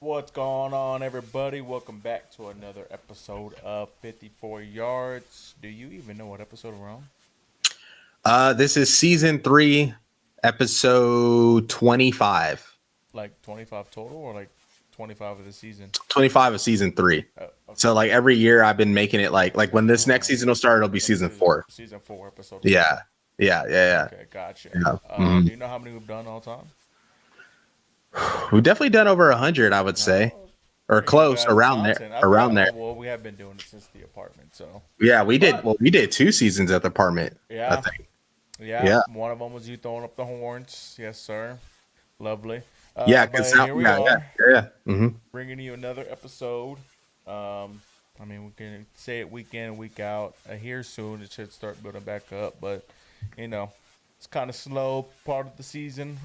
What's going on, everybody? Welcome back to another episode of 54 Yards. Do you even know what episode we're on? This is season 3, episode 25. Like 25 total or like 25 of the season? 25 of season 3. Oh, So okay. like every year I've been making it like when this next Oh, season will start, it'll be like season 4. season 4, episode 4. Yeah. Yeah. Okay, gotcha. Yeah. Do you know how many we've done all time? We've definitely done over 100, I would say, Oh, or bringing close back around there. content. I Around forgot. there. Oh, well, we have been doing it since the apartment, so. Yeah, we did. But, Well, we did 2 seasons at the apartment, I yeah, think. yeah. Yeah. One of them was you throwing up the horns. Yes, sir. Lovely. Yeah, because But here we are. Mm-hmm. Bringing you another episode. I mean, we can say it week in and week out. Here soon, it should start building back up, but you know, it's kind of slow part of the season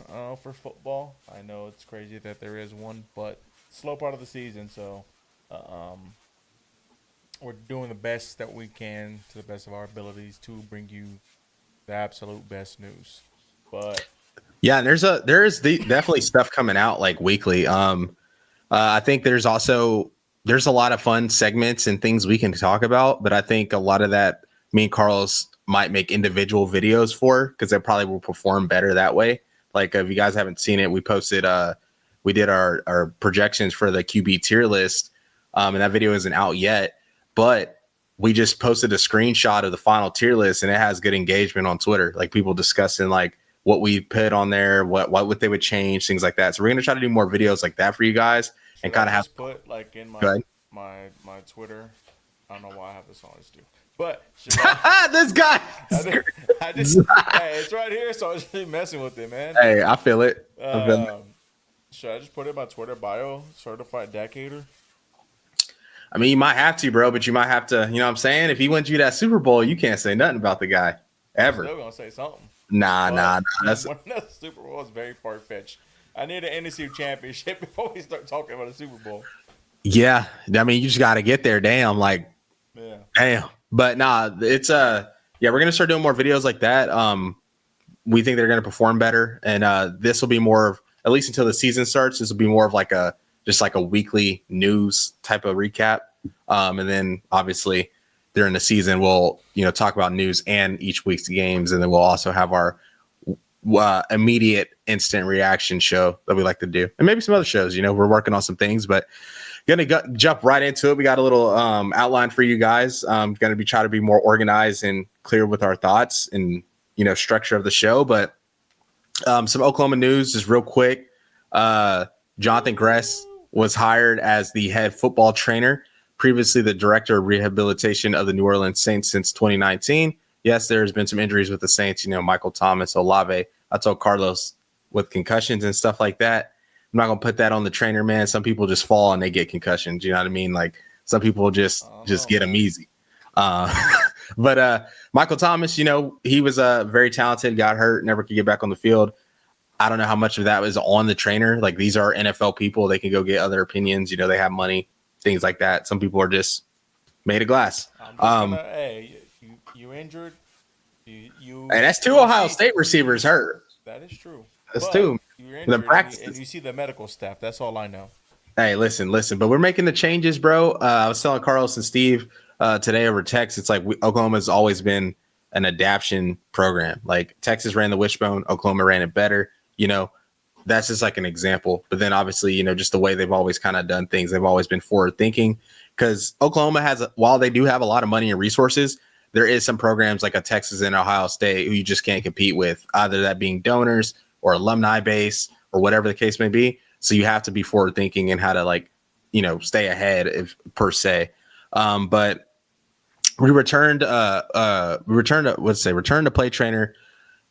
for football. I know it's crazy that there is one, but slow part of the season. So, um, we're doing the best that we can to the best of our abilities to bring you the absolute best news. But Yeah, and there's definitely stuff coming out like weekly. I think there's a lot of fun segments and things we can talk about, but I think a lot of that me and Carlos might make individual videos for because they probably will perform better that way. Like if you guys haven't seen it, we did our projections for the QB tier list, and that video isn't out yet, but we just posted a screenshot of the final tier list and it has good engagement on Twitter, like people discussing like what we put on there, what they would change, things like that. So we're gonna try to do more videos like that for you guys and should I kind of have. just put like in Go my ahead. my Twitter? I don't know why I have this on this too. But should I? This guy. I just, I just hey, it's right here, so I was just messing with it, man. Hey, I feel it. I feel it. Um, should I just put it in my Twitter bio? Certified Decatur. I mean, you might have to, bro, but you might have to. You know what I'm saying? If he wins you that Super Bowl, you can't say nothing about the guy I'm ever. still gonna say something, Nah. but That's one of the Super Bowl is very far fetched. I need an NFC championship before we start talking about a Super Bowl. yeah. I mean, you just got to get there. Damn, like Yeah. damn. But nah, it's yeah, we're gonna start doing more videos like that. We think they're gonna perform better, and this will be more of at least until the season starts. This will be more of like a just like a weekly news type of recap, and then obviously during the season we'll talk about news and each week's games, and then we'll also have our immediate instant reaction show that we like to do, and maybe some other shows. We're working on some things, but jump right into it. We got a little outline for you guys. Gonna be try to be more organized and clear with our thoughts and structure of the show. But some Oklahoma news just real quick. Jonathan Gress was hired as the head football trainer, previously the director of rehabilitation of the New Orleans Saints since 2019. Yes, there's been some injuries with the Saints, Michael Thomas, Olave. I told Carlos with concussions and stuff like that. I'm not gonna put that on the trainer, man. Some people just fall and they get concussions. You know what I mean? Like some people just I don't know, get them man. easy. Uh, but Michael Thomas, he was very talented. Got hurt, never could get back on the field. I don't know how much of that was on the trainer. Like these are NFL people; they can go get other opinions. They have money, things like that. Some people are just made of glass. I'm just gonna. Hey, you injured. And that's two You Ohio see State receivers hurt. that is true, That's but two. you're The injured and practices. you see the medical staff. That's all I know. Hey, listen. But we're making the changes, bro. I was telling Carlos and Steve today over text. It's like Oklahoma's always been an adaption program. Like Texas ran the wishbone, Oklahoma ran it better. That's just like an example. But then obviously, just the way they've always kind of done things, they've always been forward thinking. Because Oklahoma while they do have a lot of money and resources, there is some programs like a Texas and Ohio State who you just can't compete with, either that being donors or alumni base or whatever the case may be. So you have to be forward thinking and how to stay ahead if per se. But return to play trainer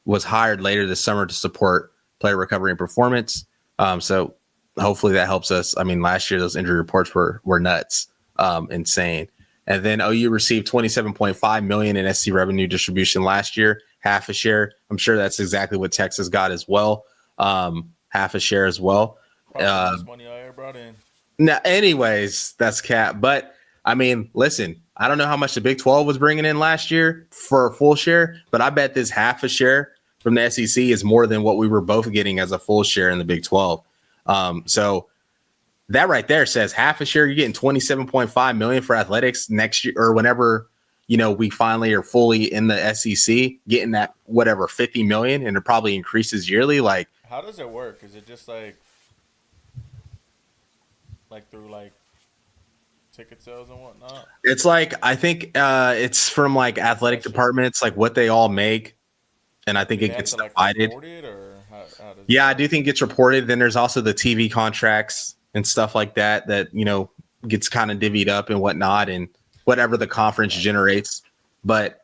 was hired later this summer to support player recovery and performance. So hopefully that helps us. I mean, last year those injury reports were nuts, insane. And then OU received $27.5 million in SC revenue distribution last year, half a share. I'm sure that's exactly what Texas got as well, half a share as well. Probably the most money I ever brought in. Now, anyways, that's cap. But I mean, listen, I don't know how much the Big 12 was bringing in last year for a full share, but I bet this half a share from the SEC is more than what we were both getting as a full share in the Big 12. So that right there says half a share. You're getting 27.5 million for athletics next year or whenever, we finally are fully in the SEC, getting that whatever 50 million, and it probably increases yearly. Like, How does it work? Is it just like through like ticket sales and whatnot? it's like I think it's from like athletic That's just, departments, like what they all make, and I think do they it have gets to like divided. report it, or how does it Yeah, I work? do think it's reported. Then there's also the TV contracts and stuff like that gets kind of divvied up and whatnot, and whatever the conference Gotcha. generates. But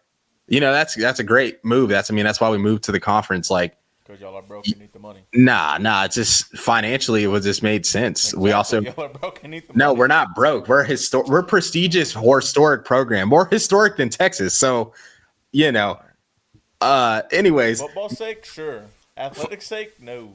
that's a great move. That's why we moved to the conference. Like, Because y'all are broke and need the money. nah. It's just financially, it just made sense. We also Exactly. Y'all are broke and need the no, money. we're not broke. We're prestigious, historic program, more historic than Texas. So you know. Anyways, Football's sake, sure. Athletics sake, no.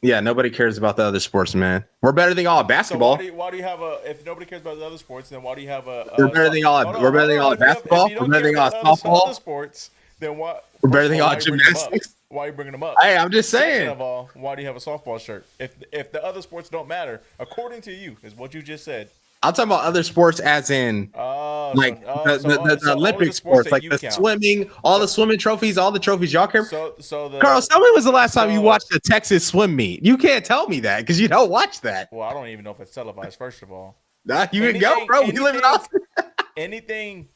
yeah, nobody cares about the other sports, man. We're better than y'all at So why basketball. do you have a if nobody cares about the other sports, then why do you have We're better than y'all. hold We're on, better hold than y'all on. at If basketball. you We're don't better care than y'all about at the other softball. sports, then why We're better first of than all, y'all why at are you bringing them up? gymnastics. Why are you bringing them up? Hey, I'm just Second saying. of all, why do you have a softball shirt? If the other sports don't matter, according to you, is what you just said. I'm talking about other sports, as in Oh, like the so only Olympic the sports sports, that like you the count. swimming, all the So swimming trophies, all the trophies y'all care. so Carlos, the tell me when was the last time you so watched a Texas swim meet? You can't tell me that because you don't watch that. well, I don't even know if it's televised. First of all, Nah, you can go, anything bro. We live in anything Austin. anything.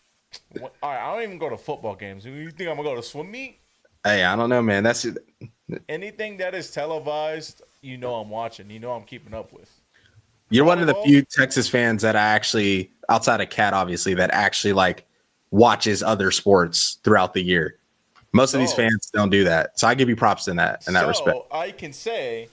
All right, I don't even go to football games. You think I'm gonna go to swim meet? Hey, I don't know, man. Anything that is televised, I'm watching. I'm keeping up with. You're one of the Volleyball, few Texas fans that I actually, outside of Cat, obviously, that actually like watches other sports throughout the year. Most of these so fans don't do that, so I give you props in that respect. I can say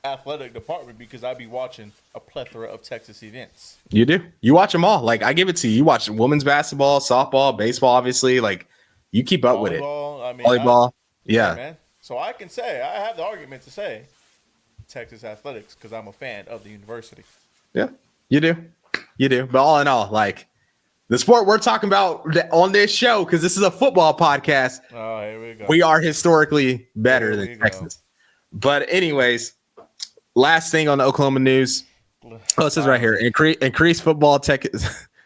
athletic department because I be watching a plethora of Texas events. You do. You watch them all. Like, I give it to you. You watch women's basketball, softball, baseball. Obviously, like you keep up with it. Volleyball, I mean, Volleyball. yeah, Yeah, man. So I can say I have the argument to say Texas athletics because I'm a fan of the university. yeah. You do. You do. But all in all, like the sport we're talking about on this show, because this is a football podcast, Oh, here we go. we are historically better Here than we go. Texas. But anyways, last thing on the Oklahoma news. Oh, it says right here, Finally, increase football tech.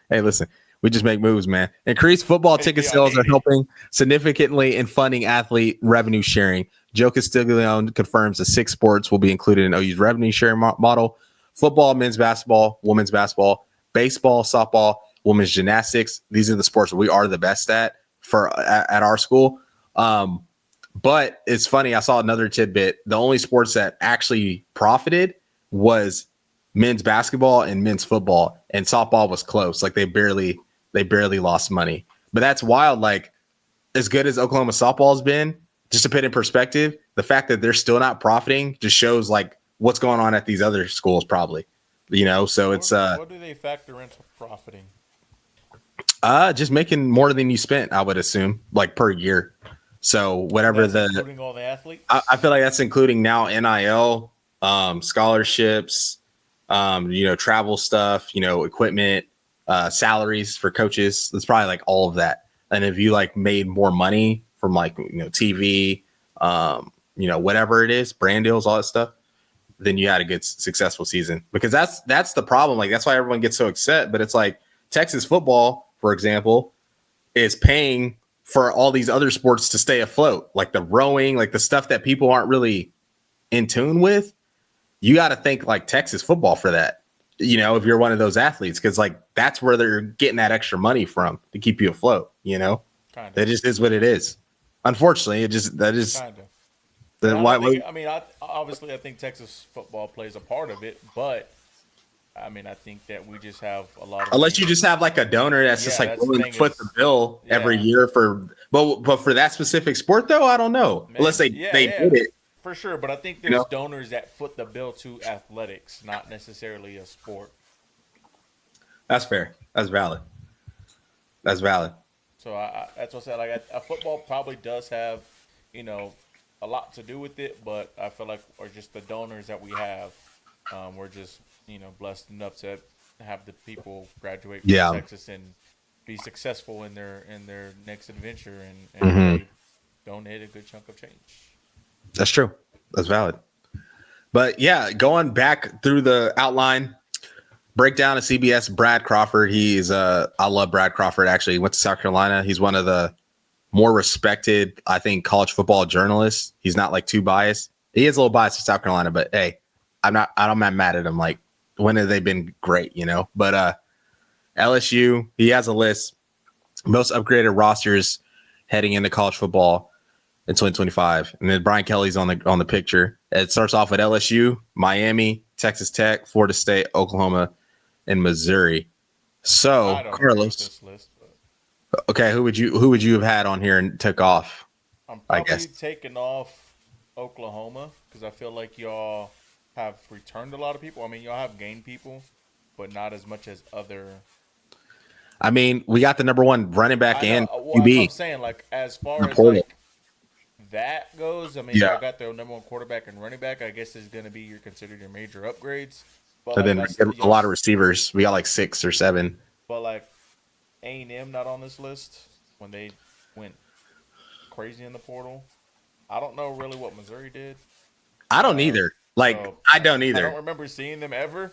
Hey, listen, we just make moves, man. Increased football ticket yeah, I sales are need it. helping significantly in funding athlete revenue sharing. Joe Castiglione confirms the six sports will be included in OU's revenue sharing model: football, men's basketball, women's basketball, baseball, softball, women's gymnastics. These are the sports we are the best at at our school. But it's funny. I saw another tidbit. The only sports that actually profited was men's basketball and men's football, and softball was close. Like they barely lost money. But that's wild. Like, as good as Oklahoma softball has been, just to put in perspective, the fact that they're still not profiting just shows like what's going on at these other schools, probably. So it's What do they factor into profiting? just making more than you spent, I would assume, like per year. So whatever That's including all the I athletes. feel like that's including now NIL, scholarships, travel stuff, equipment, salaries for coaches. That's probably like all of that. And if you like made more money from like, TV, whatever it is, brand deals, all that stuff, then you had a good successful season, because that's the problem. Like, that's why everyone gets so upset. But it's like Texas football, for example, is paying for all these other sports to stay afloat, like the rowing, like the stuff that people aren't really in tune with. You got to think like Texas football for that, if you're one of those athletes, because like that's where they're getting that extra money from to keep you afloat. Kind of, That just is what it is. Unfortunately, that is kind of. And the I don't why. think. I mean, I think Texas football plays a part of it, but I mean, I think that we just have a lot of Unless you games. just have like a donor that's just Yeah, like that's the willing to thing foot the is, bill every yeah, year but for that specific sport though, I don't know. Unless maybe, they did yeah, it, for sure. But I think you there's know. donors that foot the bill to athletics, not necessarily a sport. That's fair. That's valid. That's valid. So that's what I said. Like a football probably does have, you know, a lot to do with it, but I feel like or just the donors that we have, we're just blessed enough to have the people graduate from Yeah. Texas and be successful in their next adventure, and Hmm. they donate a good chunk of change. That's true. That's valid. But yeah, going back through the outline, breakdown of CBS, Brad Crawford. I love Brad Crawford, actually. He went to South Carolina. He's one of the more respected, I think, college football journalists. He's not like too biased. He is a little biased to South Carolina, but hey, I'm not mad at him. Like, when have they been great, you know? But LSU, he has a list. Most upgraded rosters heading into college football in 2025. And then Brian Kelly's on the picture. It starts off with LSU, Miami, Texas Tech, Florida State, Oklahoma, and Missouri. So, I don't agree with Carlos, this list, but okay, who would you have had on here and took off? I'm I probably guess. taking off Oklahoma because I feel like y'all have returned a lot of people. I mean, y'all have gained people, but not as much as other. I mean, we got the number one running back I know. and Well, that's what I'm QB saying. Like, as far in the as portal. like that goes, I mean, Yeah. y'all got their number one quarterback and running back. I guess is going to be considered your major upgrades. But And like then that's a lot of receivers. We got like 6 or 7. But like A&M not on this list when they went crazy in the portal. I don't know really what Missouri did. I don't either. Like, So I don't I don't either. remember seeing them ever.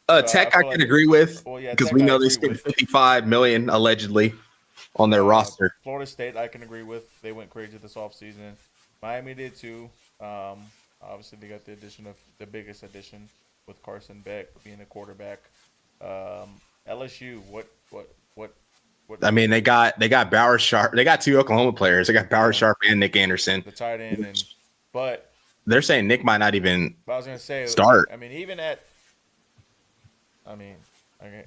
So I Tech I feel can like, agree with well, yeah, because Tech we I know they agree spent with. 55 million allegedly on their roster. Florida State I can agree with. They went crazy this offseason. Miami did too. Obviously they got the addition of the biggest addition with Carson Beck being a quarterback. LSU, what? I mean, they got Bauer Sharp. They got 2 Oklahoma players. They got Bauer Yeah, Sharp and Nick Anderson. the tight end but They're saying Nick might not even I was gonna say, start. I mean, I mean,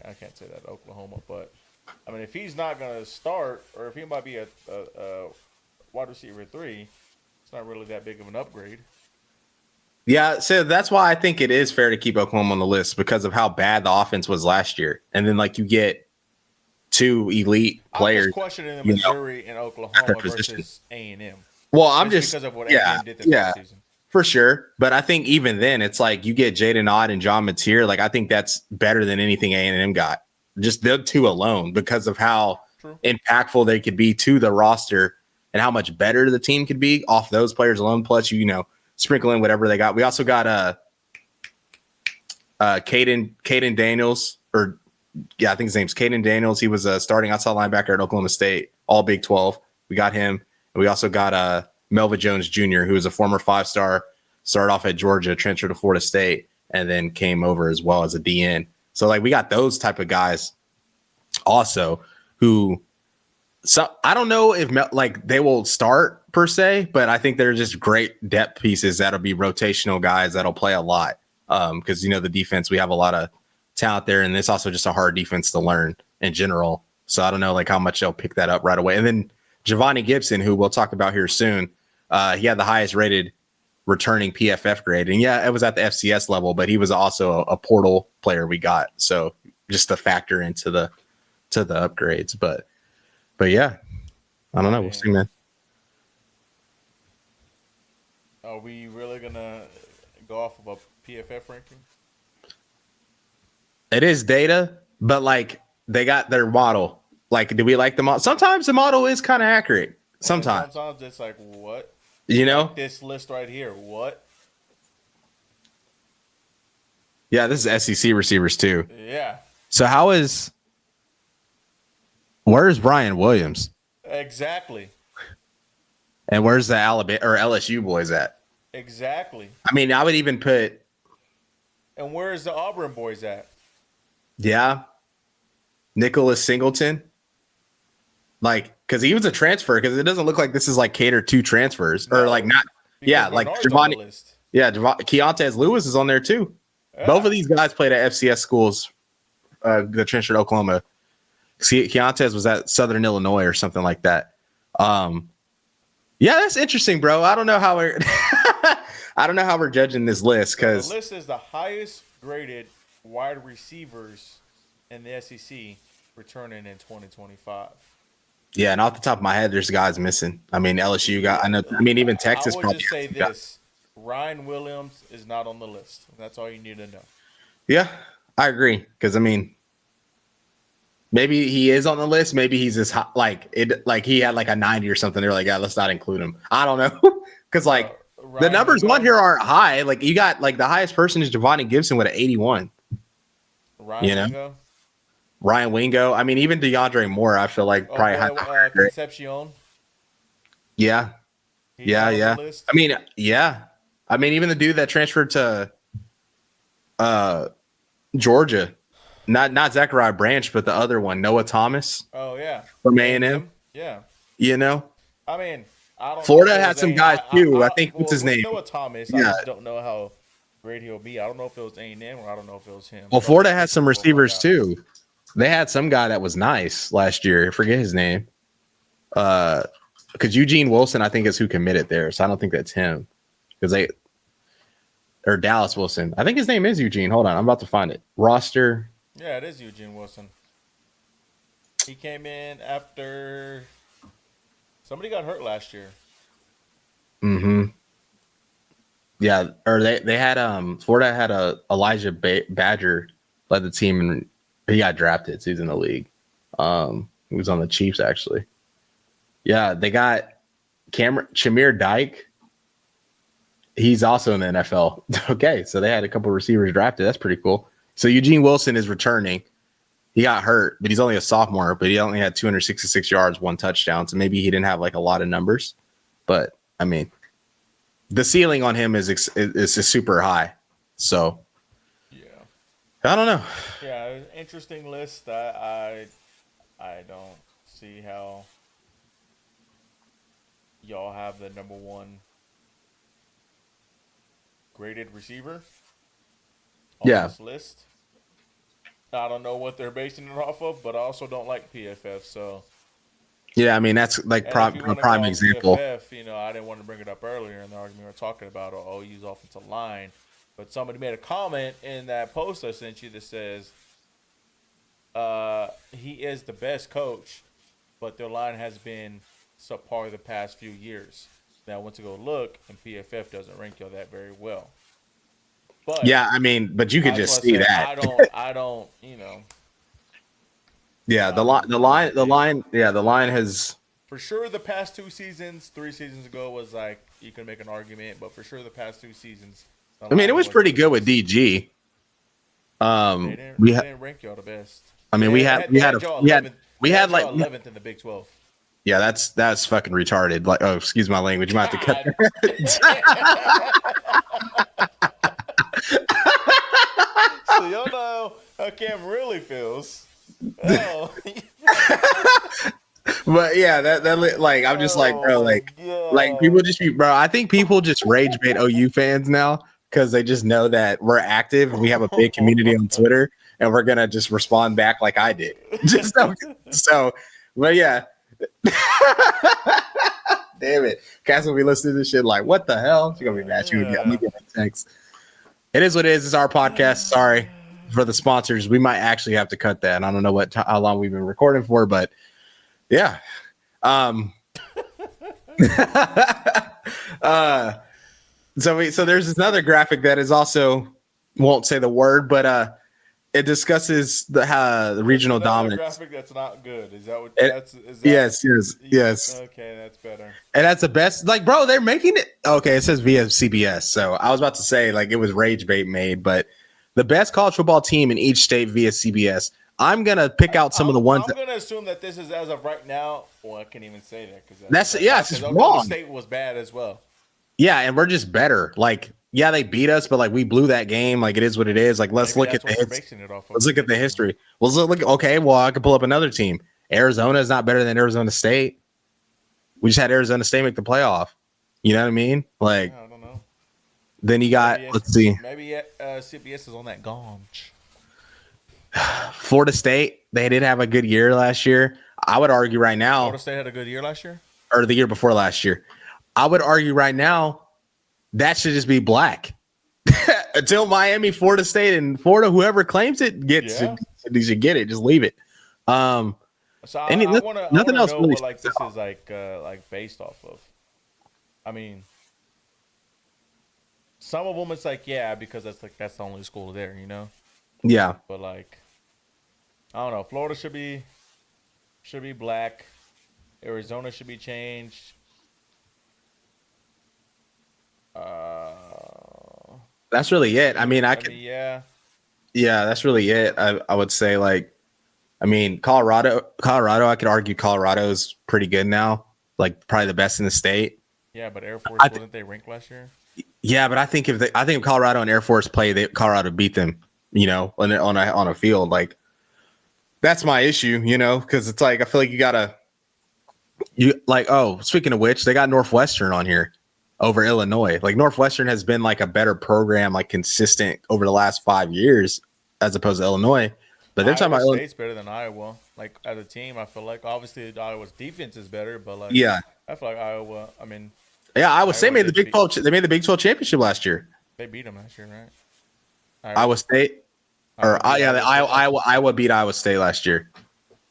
I can't say that Oklahoma, but I mean, if he's not gonna start, or if he might be a wide receiver 3, it's not really that big of an upgrade. Yeah, so that's why I think it is fair to keep Oklahoma on the list because of how bad the offense was last year. And then like you get 2 elite I'm just players, questioning the you know, Missouri and at their Oklahoma position. versus A&M, Well, I'm just just because of what yeah, A&M did this yeah, offseason. for sure. But I think even then, it's like you get Jaden Odd and John Mateer. Like I think that's better than anything A&M got. Just the 2 alone because of how True. impactful they could be to the roster and how much better the team could be off those players alone. Plus, you know, sprinkle in whatever they got. We also got Caden Daniels, or yeah, I think his name's Caden Daniels. He was a starting outside linebacker at Oklahoma State, all Big 12. We got him. And we also got Melvin Jones Jr., who is a former 5-star, started off at Georgia, transferred to Florida State, and then came over as well as a DN. So like we got those type of guys also who, so I don't know if like they will start per se, but I think they're just great depth pieces that'll be rotational guys that'll play a lot. Because you know the defense, we have a lot of talent there, and it's also just a hard defense to learn in general. So I don't know like how much they'll pick that up right away. And then Giovanni Gibson, who we'll talk about here soon, he had the highest rated returning PFF grade, and yeah, it was at the FCS level, but he was also a portal player we got. So just to factor into the upgrades, but yeah, I don't know. We'll see, man. Are we really gonna go off of a PFF ranking? It is data, but like they got their model. Like, do we like the model? Sometimes the model is kind of accurate. And Sometimes, sometimes it's like, what? you know. Like this list right here, what? Yeah, this is SEC receivers too. Yeah, So where's Brian Williams exactly. and where's the Alabama or LSU boys at? Exactly. I mean, I would even put And where is the Auburn boys at? Nicholas Singleton. Like, because he was a transfer, because it doesn't look like this is like catered to transfers or No, like not. Yeah, like Bernard's on the Giovanni. list. Yeah, Keontae Lewis is on there too. Yeah. Both of these guys played at FCS schools. The transfer to Oklahoma. Keontae was at Southern Illinois or something like that. Yeah, that's interesting, bro. I don't know how we're judging this list because the list is the highest graded wide receivers in the SEC returning in 2025. yeah, and off the top of my head, there's guys missing. I mean, LSU got. I know. I mean, even Texas I would probably. just say has some guys. this: Ryan Williams is not on the list. That's all you need to know. Yeah, I agree. Because I mean, maybe he is on the list. Maybe he's just hot, like it. Like he had like a 90 or something. They're like, yeah, let's not include him. I don't know. Because like The Ryan numbers on Wingo. here aren't high. Like you got like the highest person is Javon Gibson with an 81. You Ryan know, Wingo. Ryan Wingo. I mean, even DeAndre Moore, I feel like Oh probably boy, has a higher grade. Concepcion. Yeah, He's yeah, not on the yeah. list. I mean, yeah. I mean, even the dude that transferred to uh Georgia, not Zachariah Branch, but the other one, Noah Thomas Oh yeah, from A and A&M. M. Yeah. You know, I mean, I don't know if Florida it had was some a. guys too. I think what's Well, his with name? Noah Thomas, I Yeah. just don't know how great he'll be. I don't know if it was A&M or I don't know if it was him. Well, So Florida had some we'll find receivers out. too. They had some guy that was nice last year. I forget his name. Because Eugene Wilson, I think, is who committed there. So I don't think that's him. Because they or Dallas Wilson. I think his name is Eugene. Hold on, I'm about to find it. Roster. Yeah, it is Eugene Wilson. He came in after somebody got hurt last year. Mm-hmm. Yeah, or they had Florida had a Elijah Badger led the team and he got drafted. So he's in the league. He was on the Chiefs actually. Yeah, they got Shamir Dyke. He's also in the NFL. Okay, so they had a couple of receivers drafted. That's pretty cool. So Eugene Wilson is returning. He got hurt, but he's only a sophomore. But he only had 266 yards, 1 touchdown. So maybe he didn't have like a lot of numbers. But I mean, the ceiling on him is super high. So Yeah. I don't know. Yeah, interesting list. I don't see how y'all have the number one graded receiver on Yeah, this list. I don't know what they're basing it off of, but I also don't like PFF. So, yeah. I mean, that's like and if you a want to prime call example. PFF, I didn't want to bring it up earlier in the argument we were talking about OU's offensive line, but somebody made a comment in that post I sent you that says he is the best coach, but their line has been subpar the past few years. Now I went to go look, and PFF doesn't rank y'all that very well. But Yeah, I mean, but you could I just just want to see say that. I don't, Yeah, I wouldn't do the anything. line. Yeah, the line has. For sure, the past 2 seasons, 3 seasons ago was like you can make an argument, but for sure the past 2 seasons, the I mean, it line was wasn't pretty the good with best. DG. They We had. didn't rank y'all the best. I mean, They had y'all 11th. we They had had like y'all 11th in the Big 12. yeah, that's fucking retarded. Like, oh, excuse my language. You might have to cut God. So y'all know how Cam really feels. Oh, But yeah, like I'm just like, oh bro, my like people god. just be, bro. I think people just rage bait OU fans now because they just know that we're active and we have a big community on Twitter, and we're gonna just respond back like I did. Just so, but yeah. Damn it, Cass will be listening to this shit like, what the hell? She's gonna be mad. She would get. I'm gonna get a text. It is what it is. It's our podcast. Sorry for the sponsors. We might actually have to cut that. And I don't know how long we've been recording for, but yeah. Um, so there's this other graphic that is also won't say the word, but it discusses the regional dominance. Graphic that's not good. Is that what It- that's? Is that, yes. Okay, that's better. And that's the best. Like, bro, they're making it. Okay, it says via CBS. So I was about to say like it was rage bait made, but the best college football team in each state via CBS. I'm gonna pick out some of the ones. I'm gonna assume that this is as of right now. Well, I can't even say that because That's yeah, it's just Oklahoma wrong. State was bad as well. Yeah, and we're just better. Like, yeah, they beat us, but like we blew that game. Like it is what it is. Like let's Maybe look at that's what the they're basing it off of. let's look at the history. Well, let's look. Okay, well I can pull up another team. Arizona is not better than Arizona State. We just had Arizona State make the playoff. You know what I mean? Like, I don't know. then you got let's see, Maybe CBS is on that gauge. Florida State. They did have a good year last year. I would argue right now, Florida State had a good year last year. or the year before last year. I would argue right now that should just be black. Until Miami, Florida State, and Florida, whoever claims it gets they should get it. Just leave it. So I want to nothing else know really what like this is like based off of. I mean, some of them it's like because that's the only school there, Yeah. But like, I don't know. Florida should be black. Arizona should be changed. That's really it. I mean, Yeah. yeah, that's really it. I would say like, I mean, Colorado, I could argue Colorado's pretty good now, like probably the best in the state. Yeah, but Air Force I th- wasn't they ranked last year? yeah, but I think if Colorado and Air Force play, Colorado beat them, on a field. Like that's my issue, because it's like I feel like you like, oh, speaking of which, they got Northwestern on here over Illinois. Like Northwestern has been like a better program, like consistent over the last 5 years as opposed to Illinois. But they're talking Iowa about State's better than Iowa. Like as a team, I feel like obviously Iowa's defense is better, but like yeah, I feel like Iowa. I mean, yeah. Iowa State Iowa made the did Big beat 12. They made the Big 12 championship last year. they beat them last year, right? Iowa State, Iowa beat yeah, Iowa State. Iowa beat Iowa State last year.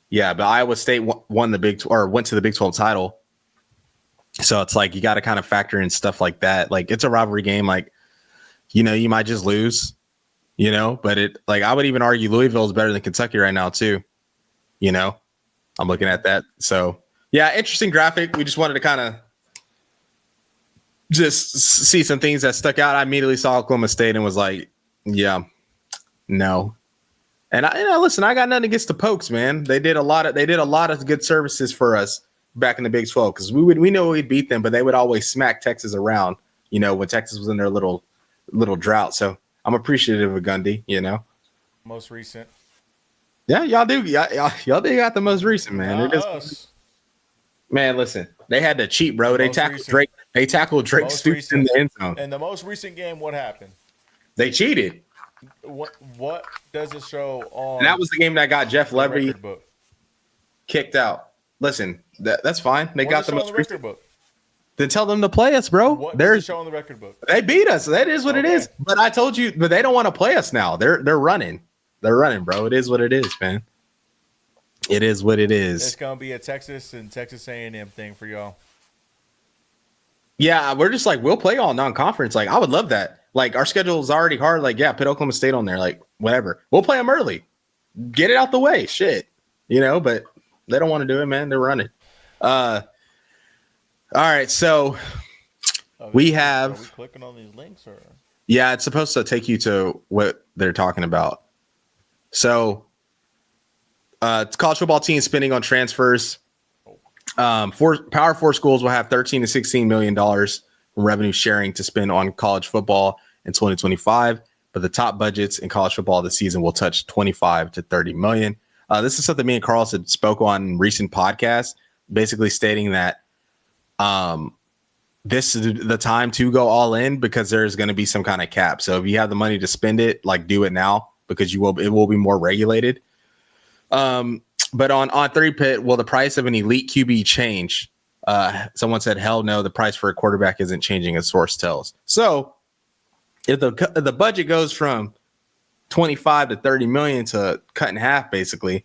Yeah, but Iowa State won the or went to the Big 12 title. So it's like you got to kind of factor in stuff like that. Like it's a rivalry game. Like you might just lose. But it like I would even argue Louisville is better than Kentucky right now too. I'm looking at that. So yeah, interesting graphic. We just wanted to kind of just see some things that stuck out. I immediately saw Oklahoma State and was like, yeah, no. And listen, I got nothing against the Pokes, man. They did a lot of good services for us back in the Big 12 because we know we'd beat them, but they would always smack Texas around, when Texas was in their little drought. So I'm appreciative of Gundy, Most recent. Yeah, y'all do. Y'all do got the most recent, man. Not us. Man, listen, they had to cheat, bro. They tackled recent. Drake. They tackled Drake Most Stoops in recent. the end zone. In the most recent game, what happened? They cheated. What does it show on? And that was the game that got Jeff Levy record book kicked out. Listen, that's fine. They got the most record recent book. Then tell them to play us, bro. What does it show on the record book? They beat us. That is what it is. But I told you, but they don't want to play us now. They're running. They're running, bro. It is what it is, man. It is what it is. It's gonna be a Texas and Texas A&M thing for y'all. Yeah, we're just like we'll play all non-conference. Like I would love that. Like our schedule is already hard. Like yeah, put Oklahoma State on there. Like whatever. We'll play them early. Get it out the way. Shit, But they don't want to do it, man. They're running. All right, so we have. Are we clicking on these links or? Yeah, it's supposed to take you to what they're talking about. So, college football teams spending on transfers. Power Four schools will have $13 to $16 million in revenue sharing to spend on college football in 2025, but the top budgets in college football this season will touch 25 to 30 million. This is something me and Carlos had spoke on in recent podcasts, basically stating that this is the time to go all in because there's going to be some kind of cap. So if you have the money to spend it, like do it now because it will be more regulated. But on 3 Pit, will the price of an elite QB change? Someone said, hell no, the price for a quarterback isn't changing, as source tells. So if the budget goes from 25 to 30 million to cut in half, basically,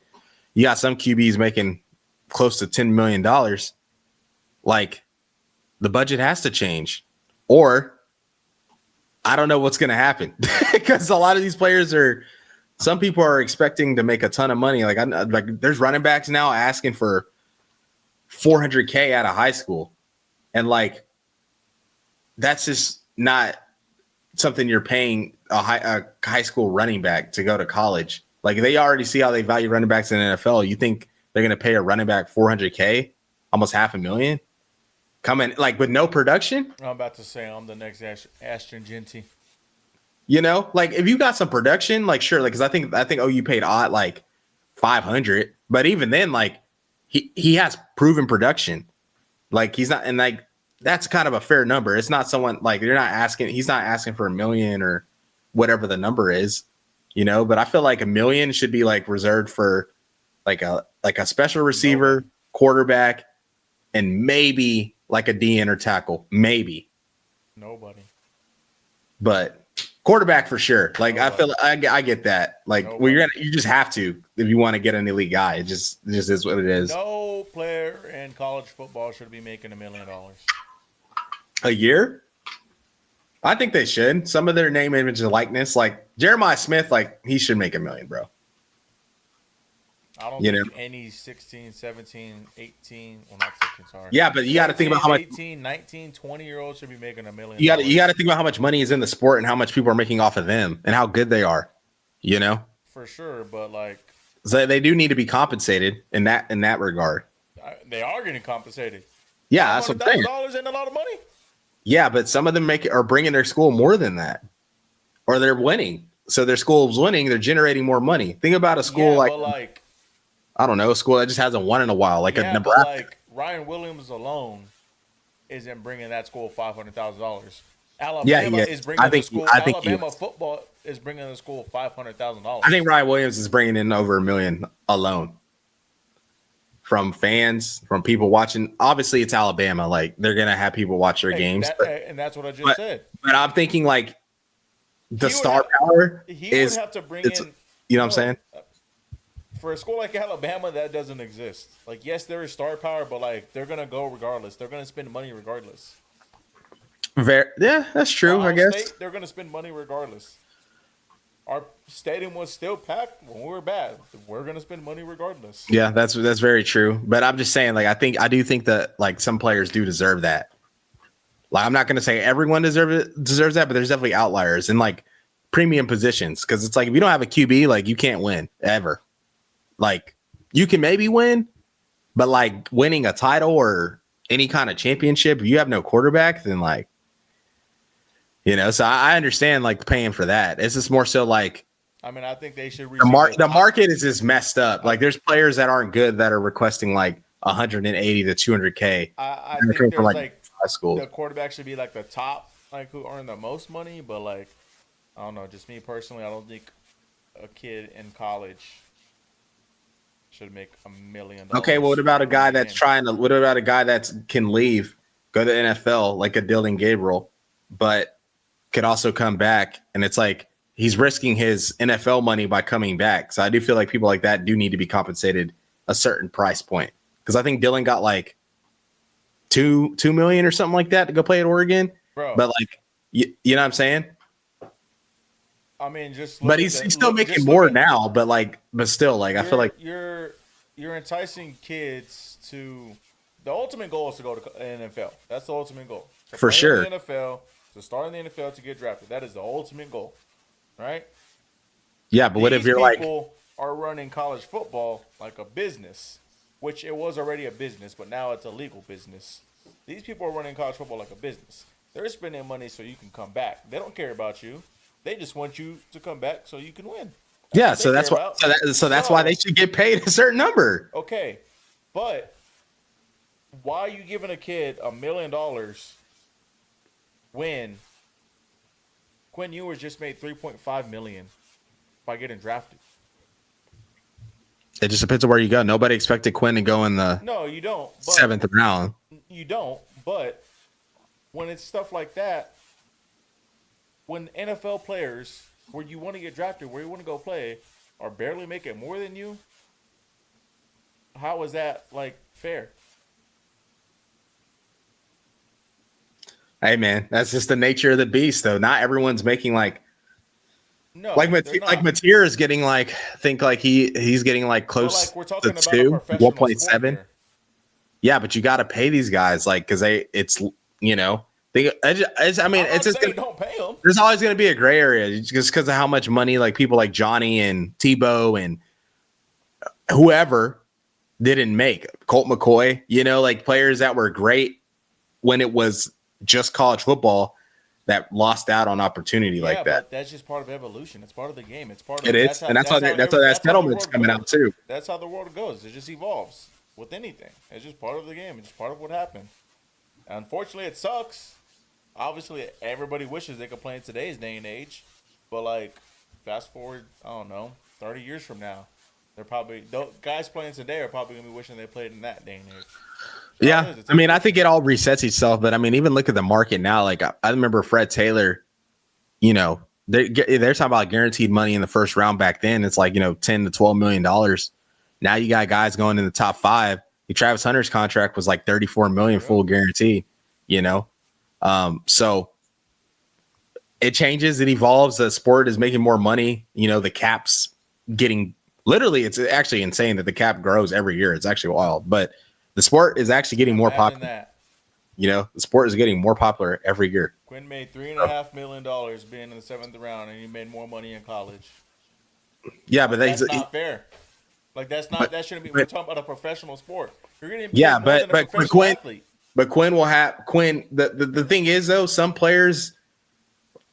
you got some QBs making close to $10 million. Like the budget has to change, or I don't know what's going to happen because a lot of these players some people are expecting to make a ton of money. Like there's running backs now asking for $400K out of high school. And like, that's just not something you're paying a high school running back to go to college. Like they already see how they value running backs in the NFL. You think they're going to pay a running back $400K, almost $500,000 coming like with no production? I'm about to say I'm the next Ashton Genty. Like if you got some production, like sure, like because I think OU paid Ott like 500, but even then, like he has proven production. Like he's not, and like that's kind of a fair number. It's not someone like he's not asking for $1 million or whatever the number is, But I feel like $1 million should be like reserved for like a special receiver, quarterback, and maybe like a DN or tackle, maybe. Nobody. But quarterback for sure. Like I feel I get that. Like well, you just have to if you want to get an elite guy. It just is what it is. No player in college football should be making $1 million a year. I think they should. Some of their name, image, and likeness, like Jeremiah Smith, like he should make $1 million, bro. I don't You know. think any 16, 17, 18, well, not 16, sorry. Yeah, but you got to think about 17, how much 18, 19, 20-year-olds should be making $1 million. you got to think about how much money is in the sport and how much people are making off of them and how good they are. You know, For sure, but like so they do need to be compensated in that regard. they are getting compensated. Yeah, Five that's what hundred I'm thousand saying. dollars ain't a lot of money. Yeah, but some of them are bringing their school more than that, or they're winning. So their school's winning. They're generating more money. Think about a school Yeah, like but like I don't know, a school that just hasn't won in a while, like a yeah, but Nebraska. like Ryan Williams alone isn't bringing that school $500,000. Yeah, Alabama yeah. is bringing the school. I think he Alabama is. football is bringing the school $500,000. I think Ryan Williams is bringing in over $1 million alone from fans, from people watching. Obviously, it's Alabama. Like they're gonna have people watch their games, And that's what I just but, said. but I'm thinking like the He would star have- power He is. would have to bring It's in. you know what I'm saying. For a school like Alabama, that doesn't exist. Like, yes, there is star power, but like they're gonna go regardless. They're gonna spend money regardless. Yeah, that's true. Ohio I guess. State, they're gonna spend money regardless. Our stadium was still packed when we were bad. We're gonna spend money regardless. Yeah, that's very true. But I'm just saying, like, I do think that like some players do deserve that. Like, I'm not gonna say everyone deserves that, but there's definitely outliers in like premium positions because it's like if you don't have a QB, like you can't win ever. Like you can maybe win, but like winning a title or any kind of championship, if you have no quarterback, then like, you know. So I understand like paying for that. It's just more so like I mean, I think they should the market is just messed up. Like there's players that aren't good that are requesting like 180 to 200K. I And they're think coming there's from like high schools. the quarterback should be like the top, like who earn the most money. But like, I don't know. Just me personally, I don't think a kid in college should make $1 million. Okay, well, what about a guy that's game. trying to? What about a guy that can leave, go to the NFL like a Dylan Gabriel, but could also come back? And it's like he's risking his NFL money by coming back. So I do feel like people like that do need to be compensated a certain price point because I think Dylan got like two million or something like that to go play at Oregon. Bro? But like, you know what I'm saying? I mean, just But he's still making more now. But still, like I feel like you're enticing kids to. The ultimate goal is to go to NFL. That's the ultimate goal. To For play sure. in the NFL, to start in the NFL, to get drafted. That is the ultimate goal, right? yeah. But what if These you're like, people are running college football like a business, which it was already a business, but now it's a legal business. These people are running college football like a business. They're spending money so you can come back. They don't care about you. They just want you to come back so you can win. yeah? what So they that's care why. about. So that's why they should get paid a certain number. Okay, but why are you giving a kid $1 million when Quinn Ewers just made $3.5 million by getting drafted? It just depends on where you go. Nobody expected Quinn to go in the No, you don't. But 7th round. You don't. But when it's stuff like that, when NFL players where you want to get drafted, where you want to go play, are barely making more than you, how is that like fair? Hey man, that's just the nature of the beast, though. Not everyone's making like No, like they're not. Mateer is getting like think like he's getting like But close like we're talking to about 2, a professional 1.7. sport here. Yeah, but you got to pay these guys like because it's you know I mean I'm it's not just saying don't pay them. there's always going to be a gray area just because of how much money like people like Johnny and Tebow and whoever didn't make. Colt McCoy, you know, like players that were great when it was just college football that lost out on opportunity like that. But that's just part of evolution. It's part of the game. It's part of It is, and that's why that settlement's coming out too. That's how the world goes. It just evolves with anything. It's just part of the game. It's just part of what happened. Unfortunately, it sucks. Obviously, everybody wishes they could play in today's day and age, but like, fast forward, I don't know, 30 years from now, they're probably guys playing today are probably gonna be wishing they played in that day and age. Yeah, I mean, I think it all resets itself, but I mean, even look at the market now. Like I remember Fred Taylor, you know, they're talking about guaranteed money in the first round back then. It's like, you know, $10 to $12 million. Now you got guys going in the top 5. Travis Hunter's contract was like $34 million full guaranteed, you know? So it changes, it evolves. The sport is making more money, you know, the caps getting Literally, it's actually insane that the cap grows every year. It's actually wild, but the sport is actually getting more Imagine popular. that. The sport is getting more popular every year. Quinn made $3.5 million being in the 7th round, and he made more money in college. Yeah, Like, that's not fair. Like but, that shouldn't be. We're but talking about a professional sport. You're getting yeah, paid more than a but professional athlete. Quinn will have Quinn. The thing is though, some players.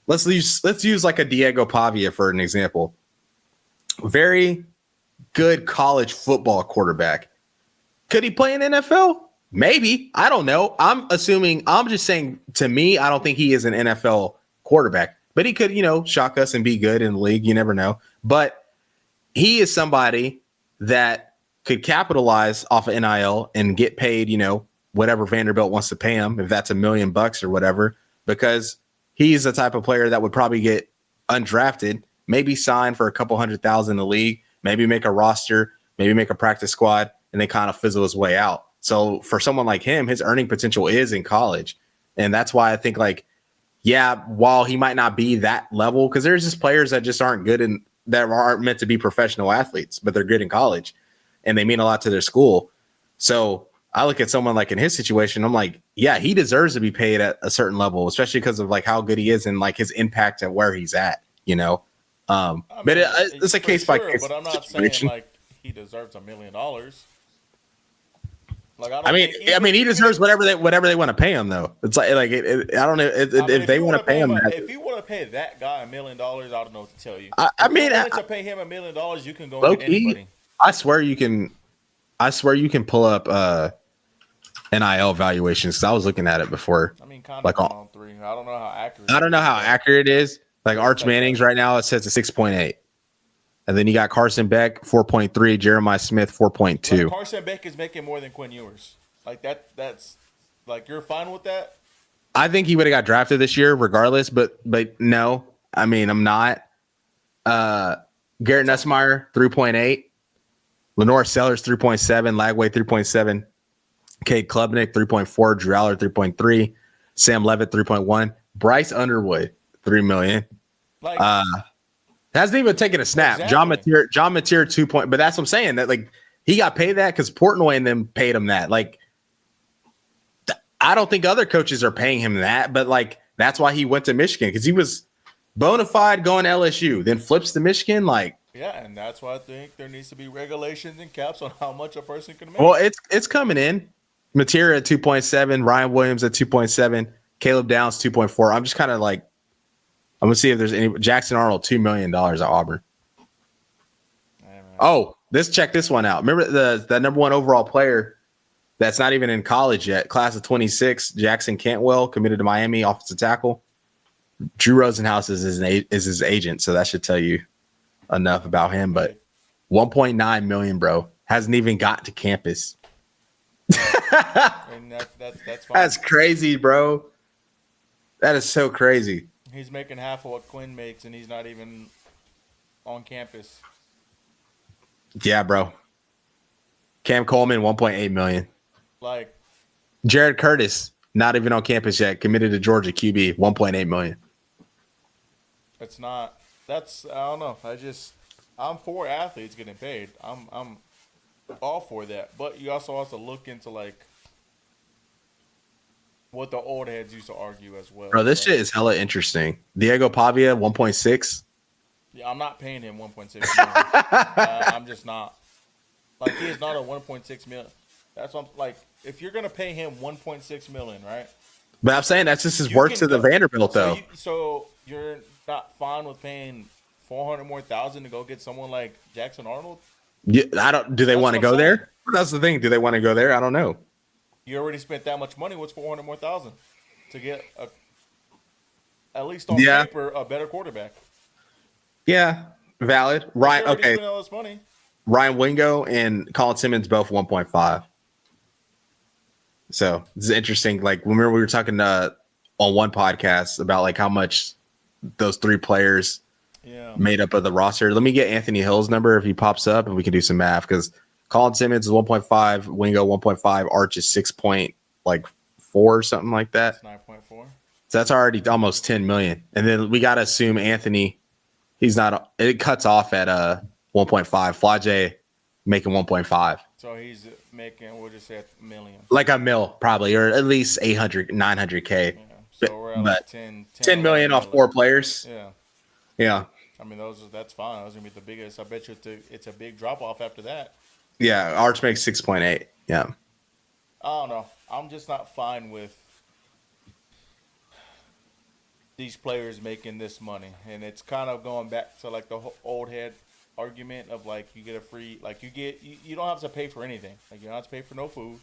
Let's use like a Diego Pavia for an example. Very good college football quarterback. Could he play in NFL? Maybe. I don't know. I'm just saying, to me, I don't think he is an NFL quarterback, but he could, shock us and be good in the league. You never know. But he is somebody that could capitalize off of NIL and get paid, whatever Vanderbilt wants to pay him, if that's $1 million or whatever, because he's the type of player that would probably get undrafted, maybe sign for a couple $100,000 in the league, maybe make a roster, maybe make a practice squad, and then kind of fizzle his way out. So for someone like him, his earning potential is in college. And that's why I think, while he might not be that level, because there's just players that just aren't good and that aren't meant to be professional athletes, but they're good in college and they mean a lot to their school. So I look at someone like in his situation, I'm like, yeah, he deserves to be paid at a certain level, especially because of how good he is and his impact at where he's at, But it's a case by case. But I'm not saying he deserves $1 million. He deserves whatever they want to pay him, though. It's I don't know if they want to pay him. If you want to pay that guy $1 million, I don't know what to tell you. To pay him $1 million, you can go and get anybody. I swear you can pull up NIL valuations, because I was looking at it before. Kind of on 3. I don't know how accurate. I don't know how accurate it is. Arch Manning's right now, it says a 6.8. And then you got Carson Beck, 4.3, Jeremiah Smith, 4.2. Carson Beck is making more than Quinn Ewers. That's you're fine with that? I think he would have got drafted this year regardless, but no. I'm not. Garrett Nussmeier, 3.8. Lenore Sellers, 3.7. Lagway, 3.7. Cade Klubnik, 3.4. Drew Aller, 3.3. Sam Levitt, 3.1. Bryce Underwood, $3 million. Hasn't even taken a snap. Exactly. John Mateer 2 point, but that's what I'm saying, that he got paid that because Portnoy and them paid him that. I don't think other coaches are paying him that, but that's why he went to Michigan, because he was bona fide going to LSU, then flips to Michigan. Yeah, and that's why I think there needs to be regulations and caps on how much a person can make. Well, it's coming in. Mateer at 2.7, Ryan Williams at 2.7, Caleb Downs 2.4. I'm just kind of I'm gonna see if there's any. Jackson Arnold, $2 million at Auburn. Oh, check this one out. Remember the number 1 overall player that's not even in college yet, class of 26, Jackson Cantwell, committed to Miami, offensive tackle. Drew Rosenhaus is his agent, so that should tell you enough about him. But 1.9 million, bro, hasn't even got to campus. And that's fine. That's crazy, bro. That is so crazy. He's making half of what Quinn makes, and he's not even on campus. Yeah, bro. Cam Coleman, 1.8 million. Jared Curtis, not even on campus yet, committed to Georgia, QB, 1.8 million. It's not. I don't know. I'm for athletes getting paid. I'm all for that, but you also have to look into what the old heads used to argue as well. Bro, this shit is hella interesting. Diego Pavia, 1.6. Yeah, I'm not paying him 1.6 million. I'm just not. He is not a 1.6 million. That's what I'm if you're gonna pay him 1.6 million, right? But I'm saying that's just his work to the Vanderbilt, though. So you're not fine with paying $400,000 more to go get someone like Jackson Arnold? Yeah, do they want to go there? That's the thing. Do they want to go there? I don't know. You already spent that much money. What's $400,000 more to get at least on paper a better quarterback? Yeah, valid. Right. Okay. Spent all this money. Ryan Wingo and Colin Simmons both 1.5. So this is interesting. Remember we were talking on one podcast about how much those 3 players made up of the roster. Let me get Anthony Hill's number if he pops up, and we can do some math, because Colin Simmons is 1.5, Wingo 1.5, Arch is 6.4 or something like that. That's 9.4. So that's already almost 10 million. And then we got to assume Anthony, he's not. It cuts off at 1.5. Flage making 1.5. So he's making, we'll just say a million. Like a mil, probably, or at least 800, 900K. Yeah. So we're at But like 10 10 million 11 off million. 4 players. Yeah. Yeah. I mean, that's fine. Those are going to be the biggest. I bet you it's a big drop off after that. Yeah. Arch makes 6.8. Yeah. I don't know. I'm just not fine with these players making this money. And it's kind of going back to like the whole old head argument of like you get a free, like you don't have to pay for anything. Like you don't have to pay for no food.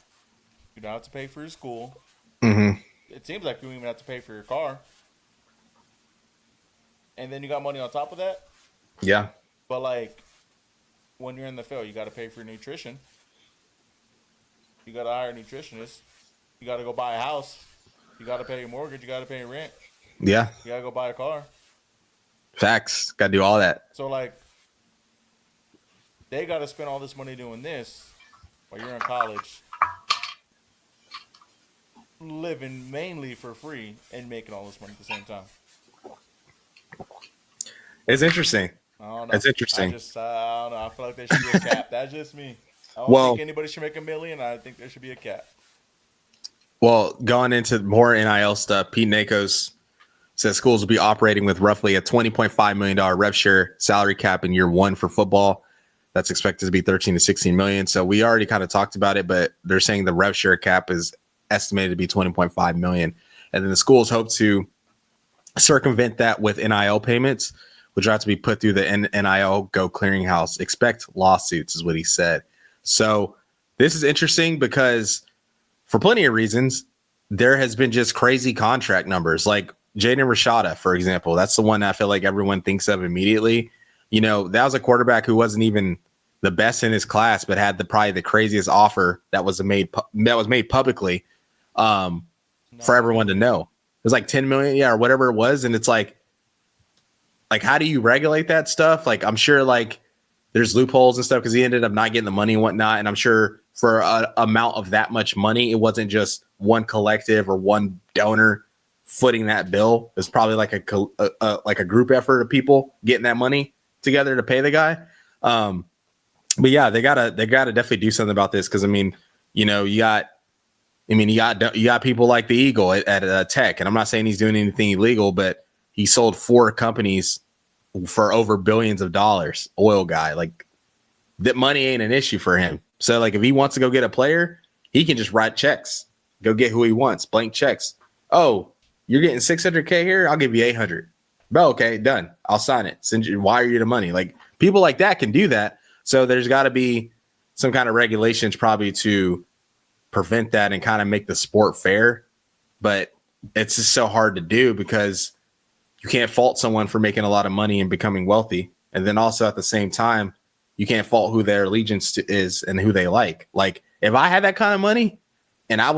You don't have to pay for your school. Mm-hmm. It seems like you don't even have to pay for your car. And then you got money on top of that. Yeah. But like when you're in the field, you got to pay for your nutrition. You got to hire a nutritionist. You got to go buy a house. You got to pay your mortgage. You got to pay your rent. Yeah. You got to go buy a car. Facts. Got to do all that. So like they got to spend all this money doing this while you're in college, living mainly for free and making all this money at the same time. It's interesting. I don't know. It's interesting. I don't know. I feel like there should be a cap. That's just me. I don't Well, think anybody should make $1 million. I think there should be a cap. Well, going into more NIL stuff, Pete Nakos says schools will be operating with roughly a $20.5 million rev share salary cap in year one for football. That's expected to be 13 to 16 million. So we already kind of talked about it, but they're saying the rev share cap is estimated to be 20.5 million. And then the schools hope to circumvent that with NIL payments, which have to be put through the NIL Go clearinghouse. Expect lawsuits is what he said. So this is interesting because for plenty of reasons, there has been just crazy contract numbers. Like Jaden Rashada, for example, that's the one I feel like everyone thinks of immediately. You know, that was a quarterback who wasn't even the best in his class, but had probably the craziest offer that was made publicly for everyone to know. It was like 10 million, yeah, or whatever it was. And it's like, how do you regulate that stuff? Like, I'm sure like there's loopholes and stuff because he ended up not getting the money and whatnot. And I'm sure for an amount of that much money, it wasn't just one collective or one donor footing that bill. It was probably like a group effort of people getting that money together to pay the guy. But yeah, they gotta definitely do something about this because I mean, you know, you got people like the Eagle at Tech, and I'm not saying he's doing anything illegal, but he sold 4 companies for over billions of dollars. Oil guy, like that money ain't an issue for him. So like if he wants to go get a player, he can just write checks, go get who he wants, blank checks. Oh, you're getting 600K here, I'll give you 800. But okay, done. I'll sign it. Wire you the money. Like people like that can do that. So there's got to be some kind of regulations probably to prevent that and kind of make the sport fair. But it's just so hard to do because you can't fault someone for making a lot of money and becoming wealthy. And then also at the same time, you can't fault who their allegiance to is and who they like. Like if I had that kind of money and I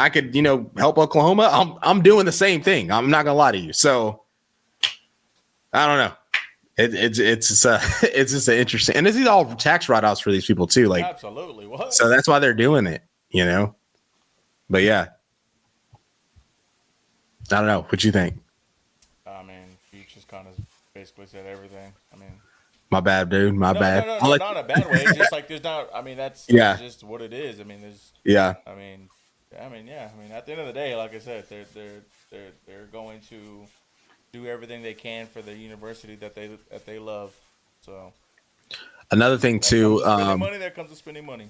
could, help Oklahoma, I'm doing the same thing. I'm not gonna lie to you. So I don't know. It's just an interesting, and this is all tax write-offs for these people too. Like absolutely, what? So that's why they're doing it, But yeah, I don't know. What you think? I mean, you just kind of basically said everything. I mean, my bad, dude. My bad. No, not in a bad way. Just like there's not. I mean, that's just what it is. I mean, there's. Yeah. I mean, yeah. I mean, at the end of the day, like I said, they're going to do everything they can for the university that they love. So another thing too, that comes with spending money.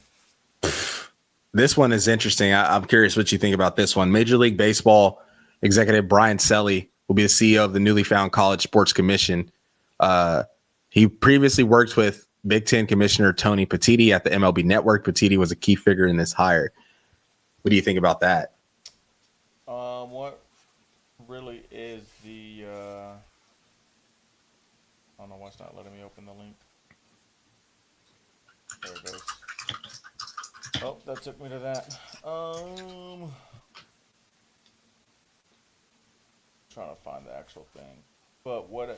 This one is interesting. I'm curious what you think about this one. Major League Baseball executive Brian Selly will be the CEO of the newly found College Sports Commission. He previously worked with Big Ten Commissioner Tony Petitti at the MLB Network. Petitti was a key figure in this hire. What do you think about that? What really is the I don't know why it's not letting me open the link. There it goes. Oh, that took me to that. Trying to find the actual thing. But what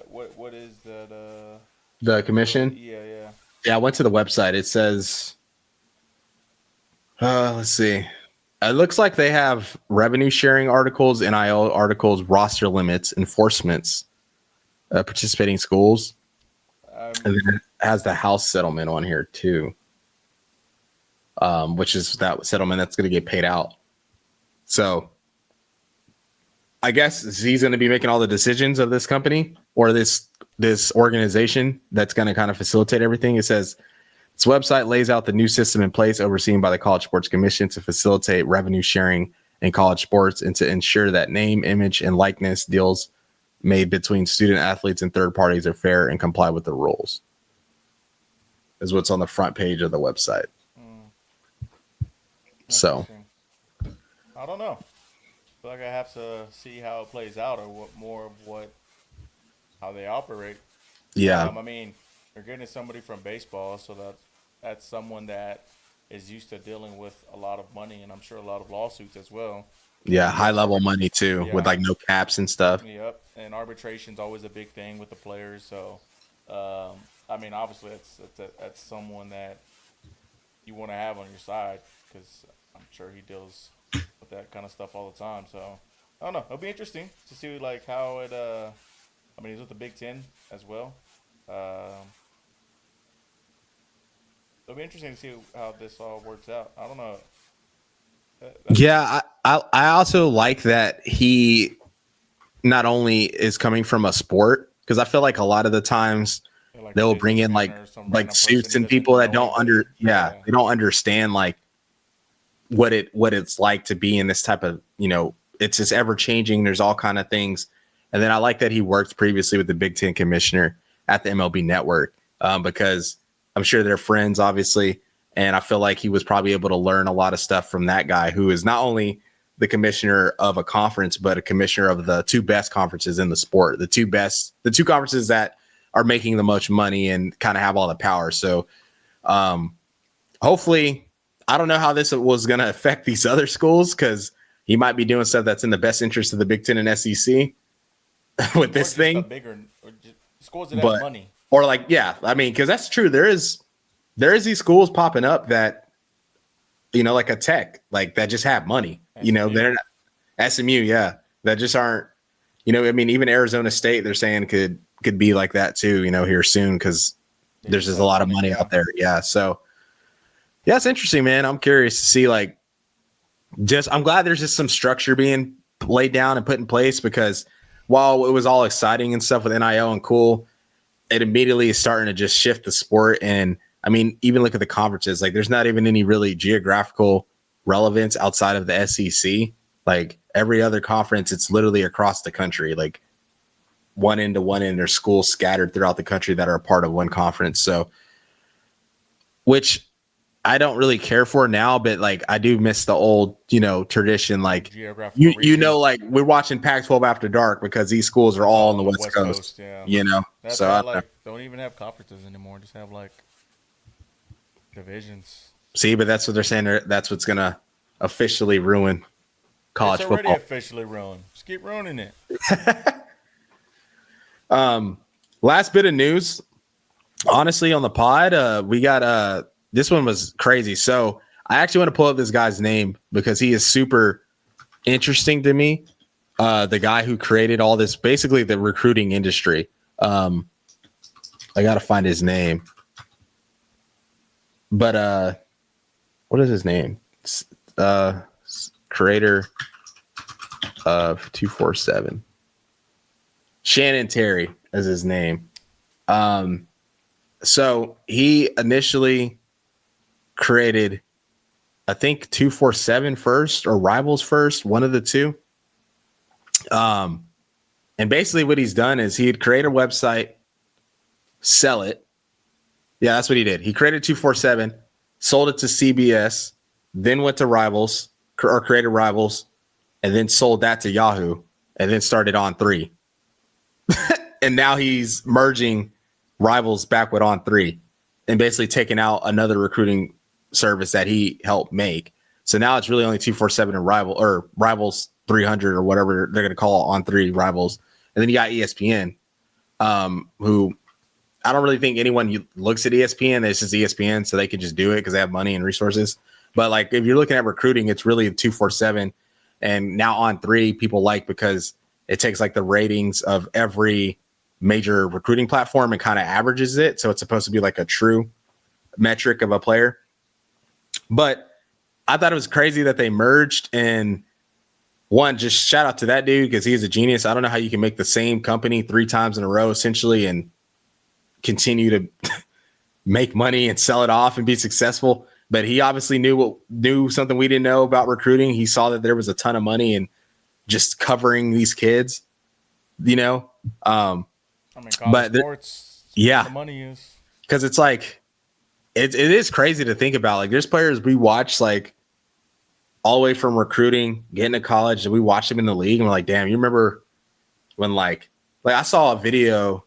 is that the commission? Yeah. Yeah, I went to the website. It says let's see. It looks like they have revenue sharing articles, NIL articles, roster limits, enforcements, participating schools. And then it has the house settlement on here too, which is that settlement that's going to get paid out. So I guess he's going to be making all the decisions of this company or this organization that's going to kind of facilitate everything. It says its website lays out the new system in place overseen by the College Sports Commission to facilitate revenue sharing in college sports and to ensure that name, image, and likeness deals made between student athletes and third parties are fair and comply with the rules. Is what's on the front page of the website. So I don't know. I feel like I have to see how it plays out or how they operate. yeah, I mean, you're getting somebody from baseball, so that's someone that is used to dealing with a lot of money, and I'm sure a lot of lawsuits as well. yeah, And high level money too, with yeah, like no caps and stuff. yep. And arbitration's always a big thing with the players. So, I mean, obviously, that's someone that you want to have on your side because I'm sure he deals with that kind of stuff all the time. So, I don't know. It'll be interesting to see like how it. I mean, he's with the Big Ten as well. It'll be interesting to see how this all works out. I don't know. Yeah, I also like that he not only is coming from a sport, because I feel like a lot of the times like they'll bring in like suits and people that don't they don't understand like what it's like to be in this type of, it's just ever changing. There's all kind of things. And then I like that he worked previously with the Big Ten commissioner at the MLB network, because I'm sure they're friends, obviously. And I feel like he was probably able to learn a lot of stuff from that guy who is not only the commissioner of a conference, but a commissioner of the two best conferences in the sport, the two conferences that are making the most money and kind of have all the power. So hopefully, I don't know how this was going to affect these other schools, because he might be doing stuff that's in the best interest of the Big Ten and SEC with this thing. Bigger schools that have money. Or like, yeah, I mean, because that's true. There is these schools popping up that, like a Tech, like that just have money. SMU. They're not SMU, yeah, that just aren't. I mean, even Arizona State, they're saying could be like that too. Here soon, because there's just a lot of money out there. Yeah, so yeah, it's interesting, man. I'm curious to see like, I'm glad there's just some structure being laid down and put in place, because while it was all exciting and stuff with NIL and cool, it immediately is starting to just shift the sport. And I mean, even look at the conferences, like there's not even any really geographical relevance outside of the SEC. Like every other conference, it's literally across the country, like one end to one end. There's schools scattered throughout the country that are a part of one conference. So, which I don't really care for now, but like I do miss the old, tradition. Like like we're watching Pac-12 after dark because these schools are all on the West Coast. Yeah. That's so why, don't even have conferences anymore. Just have like divisions. See, but that's what they're saying. That's what's gonna officially ruin college football. It's already officially ruined. Just keep ruining it. Last bit of news. Honestly, on the pod, we got this one was crazy. So I actually want to pull up this guy's name because he is super interesting to me. The guy who created all this, basically the recruiting industry. I got to find his name. But what is his name? Creator of 247. Shannon Terry is his name. So he initially created, I think 247 first or Rivals first, one of the two. And basically what he's done is he'd create a website, sell it. Yeah, that's what he did. He created 247, sold it to CBS, then went to Rivals or created Rivals, and then sold that to Yahoo, and then started On3. And now he's merging Rivals back with On3 and basically taking out another recruiting service that he helped make. So now it's really only 247 and Rivals 300 or whatever they're going to call it, On3 Rivals. And then you got ESPN, who I don't really think anyone looks at ESPN. It's just ESPN, so they can just do it because they have money and resources. But like if you're looking at recruiting, it's really 247, and now On3 people like because it takes like the ratings of every major recruiting platform and kind of averages it. So it's supposed to be like a true metric of a player. But I thought it was crazy that they merged. And one, just shout out to that dude because he's a genius. I don't know how you can make the same company 3 times in a row essentially and continue to make money and sell it off and be successful. But he obviously knew something we didn't know about recruiting. He saw that there was a ton of money in just covering these kids, you know. I mean, college But sports, it's where yeah, the money is. because it's like it is crazy to think about. Like, there's players we watch like all the way from recruiting, getting to college, and we watched them in the league, and we're like, damn, you remember when like I saw a video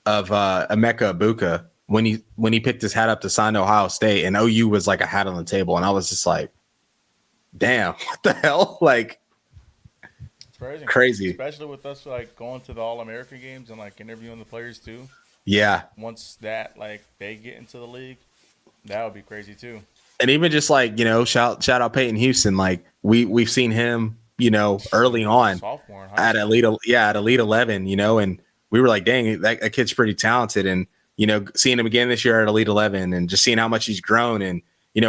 of Emeka Ibuka when he picked his hat up to sign to Ohio State, and OU was like a hat on the table, and I was just like, damn, what the hell? Like, It's crazy. crazy. Especially with us like going to the All American games and like interviewing the players too. Yeah. Once that like they get into the league, that would be crazy too. And even just like, shout out Peyton Houston. Like we've seen him, When early he was a on sophomore in high at school. Elite 11, and we were like, dang, that kid's pretty talented. And, seeing him again this year at Elite 11 and just seeing how much he's grown and,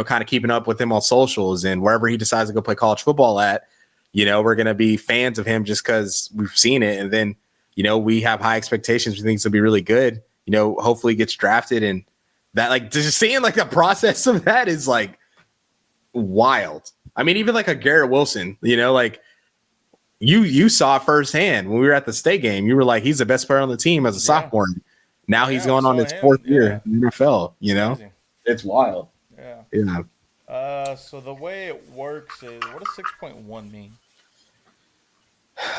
kind of keeping up with him on socials and wherever he decides to go play college football at, we're going to be fans of him just because we've seen it. And then, we have high expectations. We think it's going to be really good. Hopefully he gets drafted, and that, like, just seeing like the process of that is like wild. I mean, even like a Garrett Wilson, like you saw firsthand when we were at the state game, you were like, he's the best player on the team as a sophomore. Now he's We going on saw his him. 4th Yeah. year in the NFL, Crazy. It's wild. Yeah. Yeah. So the way it works is, what does 6.1 mean?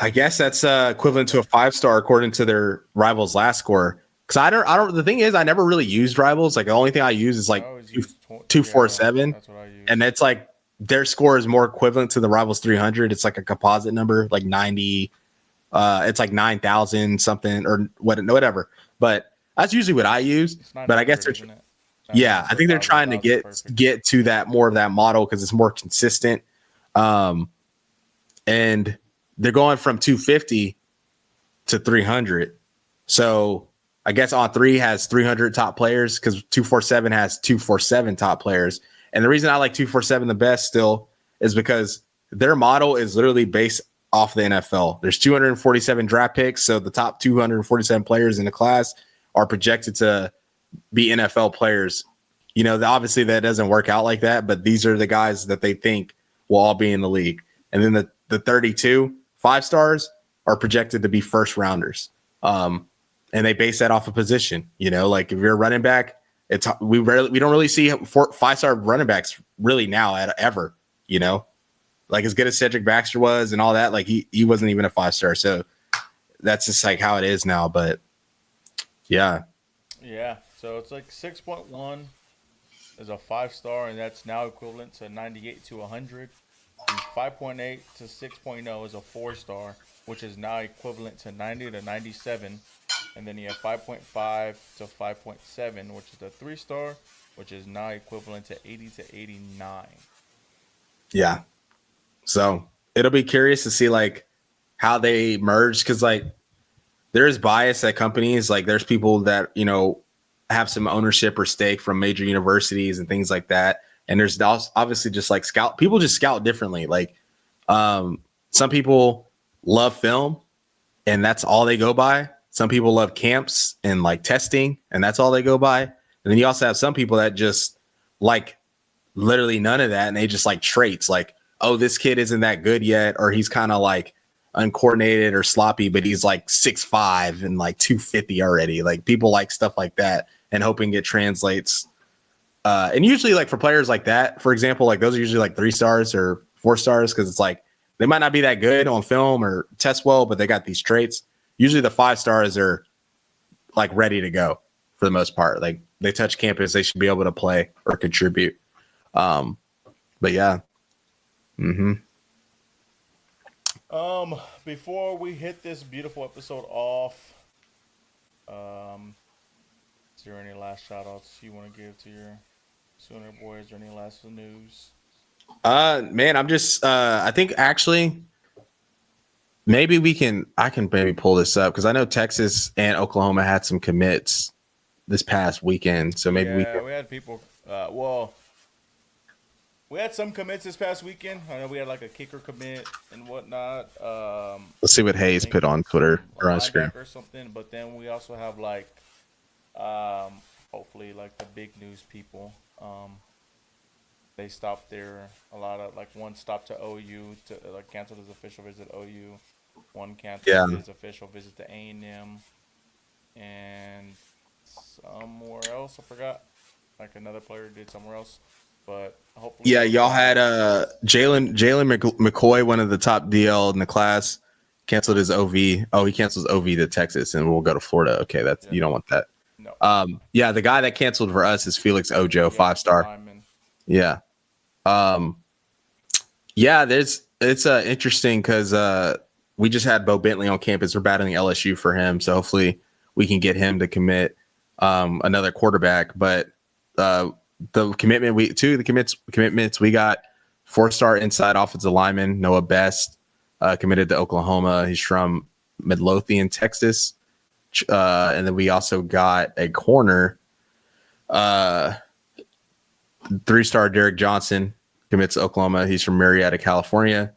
I guess that's equivalent to a 5-star according to their Rivals last score. Because I don't. The thing is, I never really used Rivals. Like the only thing I use is like I always use 247, that's what I use. and it's like their score is more equivalent to the Rivals 300. It's like a composite number, like 90. It's like 9,000 something or whatever. But that's usually what I use. It's not But I guess they're isn't it? yeah, I think they're trying to get to that more of that model because it's more consistent. And they're going from 250 to 300. So I guess On3 has 300 top players because 247 has 247 top players. And the reason I like 247 the best still is because their model is literally based off the NFL. There's 247 draft picks. So the top 247 players in the class are projected to be NFL players. Obviously that doesn't work out like that, but these are the guys that they think will all be in the league. And then the 32 5-stars are projected to be first rounders. And they base that off a position, like if you're a running back, we don't really see 5-star running backs really now ever, like as good as Cedric Baxter was and all that, like he wasn't even a 5-star. So that's just like how it is now. But yeah. Yeah. So it's like 6.1 is a 5-star, and that's now equivalent to 98 to 100. And 5.8 to 6.0 is a 4-star, which is now equivalent to 90 to 97. And then you have 5.5 to 5.7, which is the 3-star, which is now equivalent to 80 to 89. Yeah. So it'll be curious to see like how they merge, because like there is bias at companies. Like there's people that, have some ownership or stake from major universities and things like that. And there's obviously just like people just scout differently. Like some people love film and that's all they go by. Some people love camps and like testing and that's all they go by. And then you also have some people that just like literally none of that. And they just like traits like, oh, this kid isn't that good yet. Or he's kind of like uncoordinated or sloppy, but he's like 6'5" and like 250 already. Like people like stuff like that and hoping it translates. And usually like for players like that, for example, like those are usually like 3-stars or 4-stars. Cause it's like, they might not be that good on film or test well, but they got these traits. Usually the 5-stars are like ready to go for the most part. Like they touch campus, they should be able to play or contribute. But yeah. Mm-hmm. Before we hit this beautiful episode off, is there any last shout outs you want to give to your Sooner boys? Is there any last news? Man, I'm just I think actually maybe I can maybe pull this up because I know Texas and Oklahoma had some commits this past weekend. So maybe we Yeah, can. we had people. Well, we had some commits this past weekend. I know we had like a kicker commit and whatnot. Let's see what I Hayes think put on Twitter some a or on Instagram. linebacker or something. But then we also have like, um, hopefully like the big news people. They stopped their a lot of like one stopped to OU to like canceled his official visit to OU. One canceled Yeah. his official visit to A&M, and somewhere else I forgot. Like another player did somewhere else, but hopefully Yeah, those y'all had guys. Jalen McCoy, one of the top DL in the class, canceled his OV. Oh, he cancels OV to Texas, and we'll go to Florida. Okay, that's Yeah, you don't want that. no, Yeah, the guy that canceled for us is Felix Ojo, yep, 5-star. lineman. Yeah, um, yeah. There's it's interesting because we just had Bo Bentley on campus. We're battling LSU for him, so hopefully we can get him to commit another quarterback. But uh, commitments we got 4-star inside offensive lineman Noah Best committed to Oklahoma. He's from Midlothian, Texas, and then we also got a corner, uh, 3-star Derek Johnson commits to Oklahoma. He's from Marietta, California.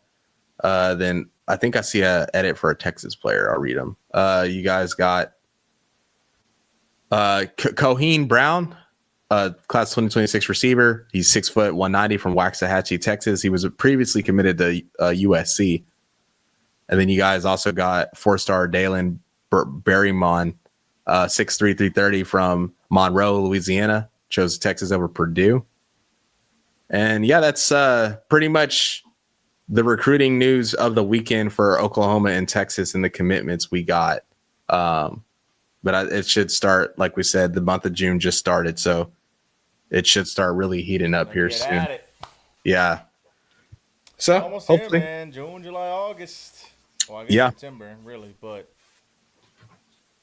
Then I think I see a edit for a Texas player. I'll read them. You guys got Coheen Brown, class 2026 receiver. He's 6', 190 from Waxahachie, Texas. He was previously committed to USC. And then you guys also got 4-star Dalen Berrymon, 6'3", 330 from Monroe, Louisiana. Chose Texas over Purdue. And yeah, that's pretty much the recruiting news of the weekend for Oklahoma and Texas and the commitments we got. But it should start, like we said, the month of June just started, so it should start really heating up here Get soon. at it. Yeah. So Almost here, hopefully, man. June, July, August. Well, I guess yeah, September, really, but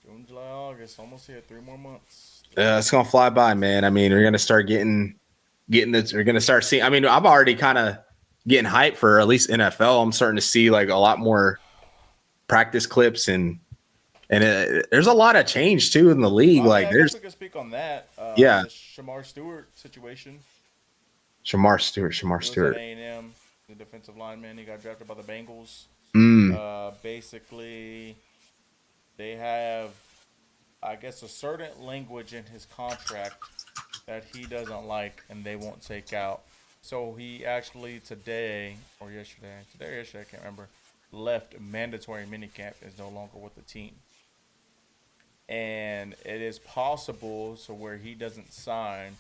June, July, August, almost here. 3 more months. it's gonna fly by, man. I mean, we're gonna start getting this. We're gonna start seeing. I mean, I'm already kind of getting hyped for at least NFL. I'm starting to see like a lot more practice clips and there's a lot of change too in the league. Well, I mean, Like I guess there's we could speak on that. yeah, The Shamar Stewart situation. Shamar Stewart. He was at A&M, the defensive lineman. He got drafted by the Bengals. Mm, Basically, they have, I guess, a certain language in his contract that he doesn't like and they won't take out. So he actually today or yesterday, I can't remember, left mandatory minicamp, is no longer with the team. And it is possible so where he doesn't sign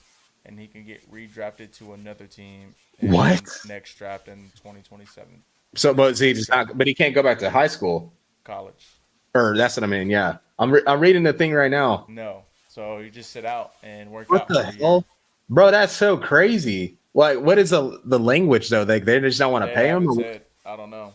and he can get redrafted to another team what? in next draft in 2027, So, but see, just not, but he can't go back to high school, college. or that's what I mean. Yeah, I'm reading the thing right now. No. So you just sit out and work What out the for a year. hell, bro? That's so crazy. Like, what is the language though? They just don't want to They pay him. haven't said. I don't know.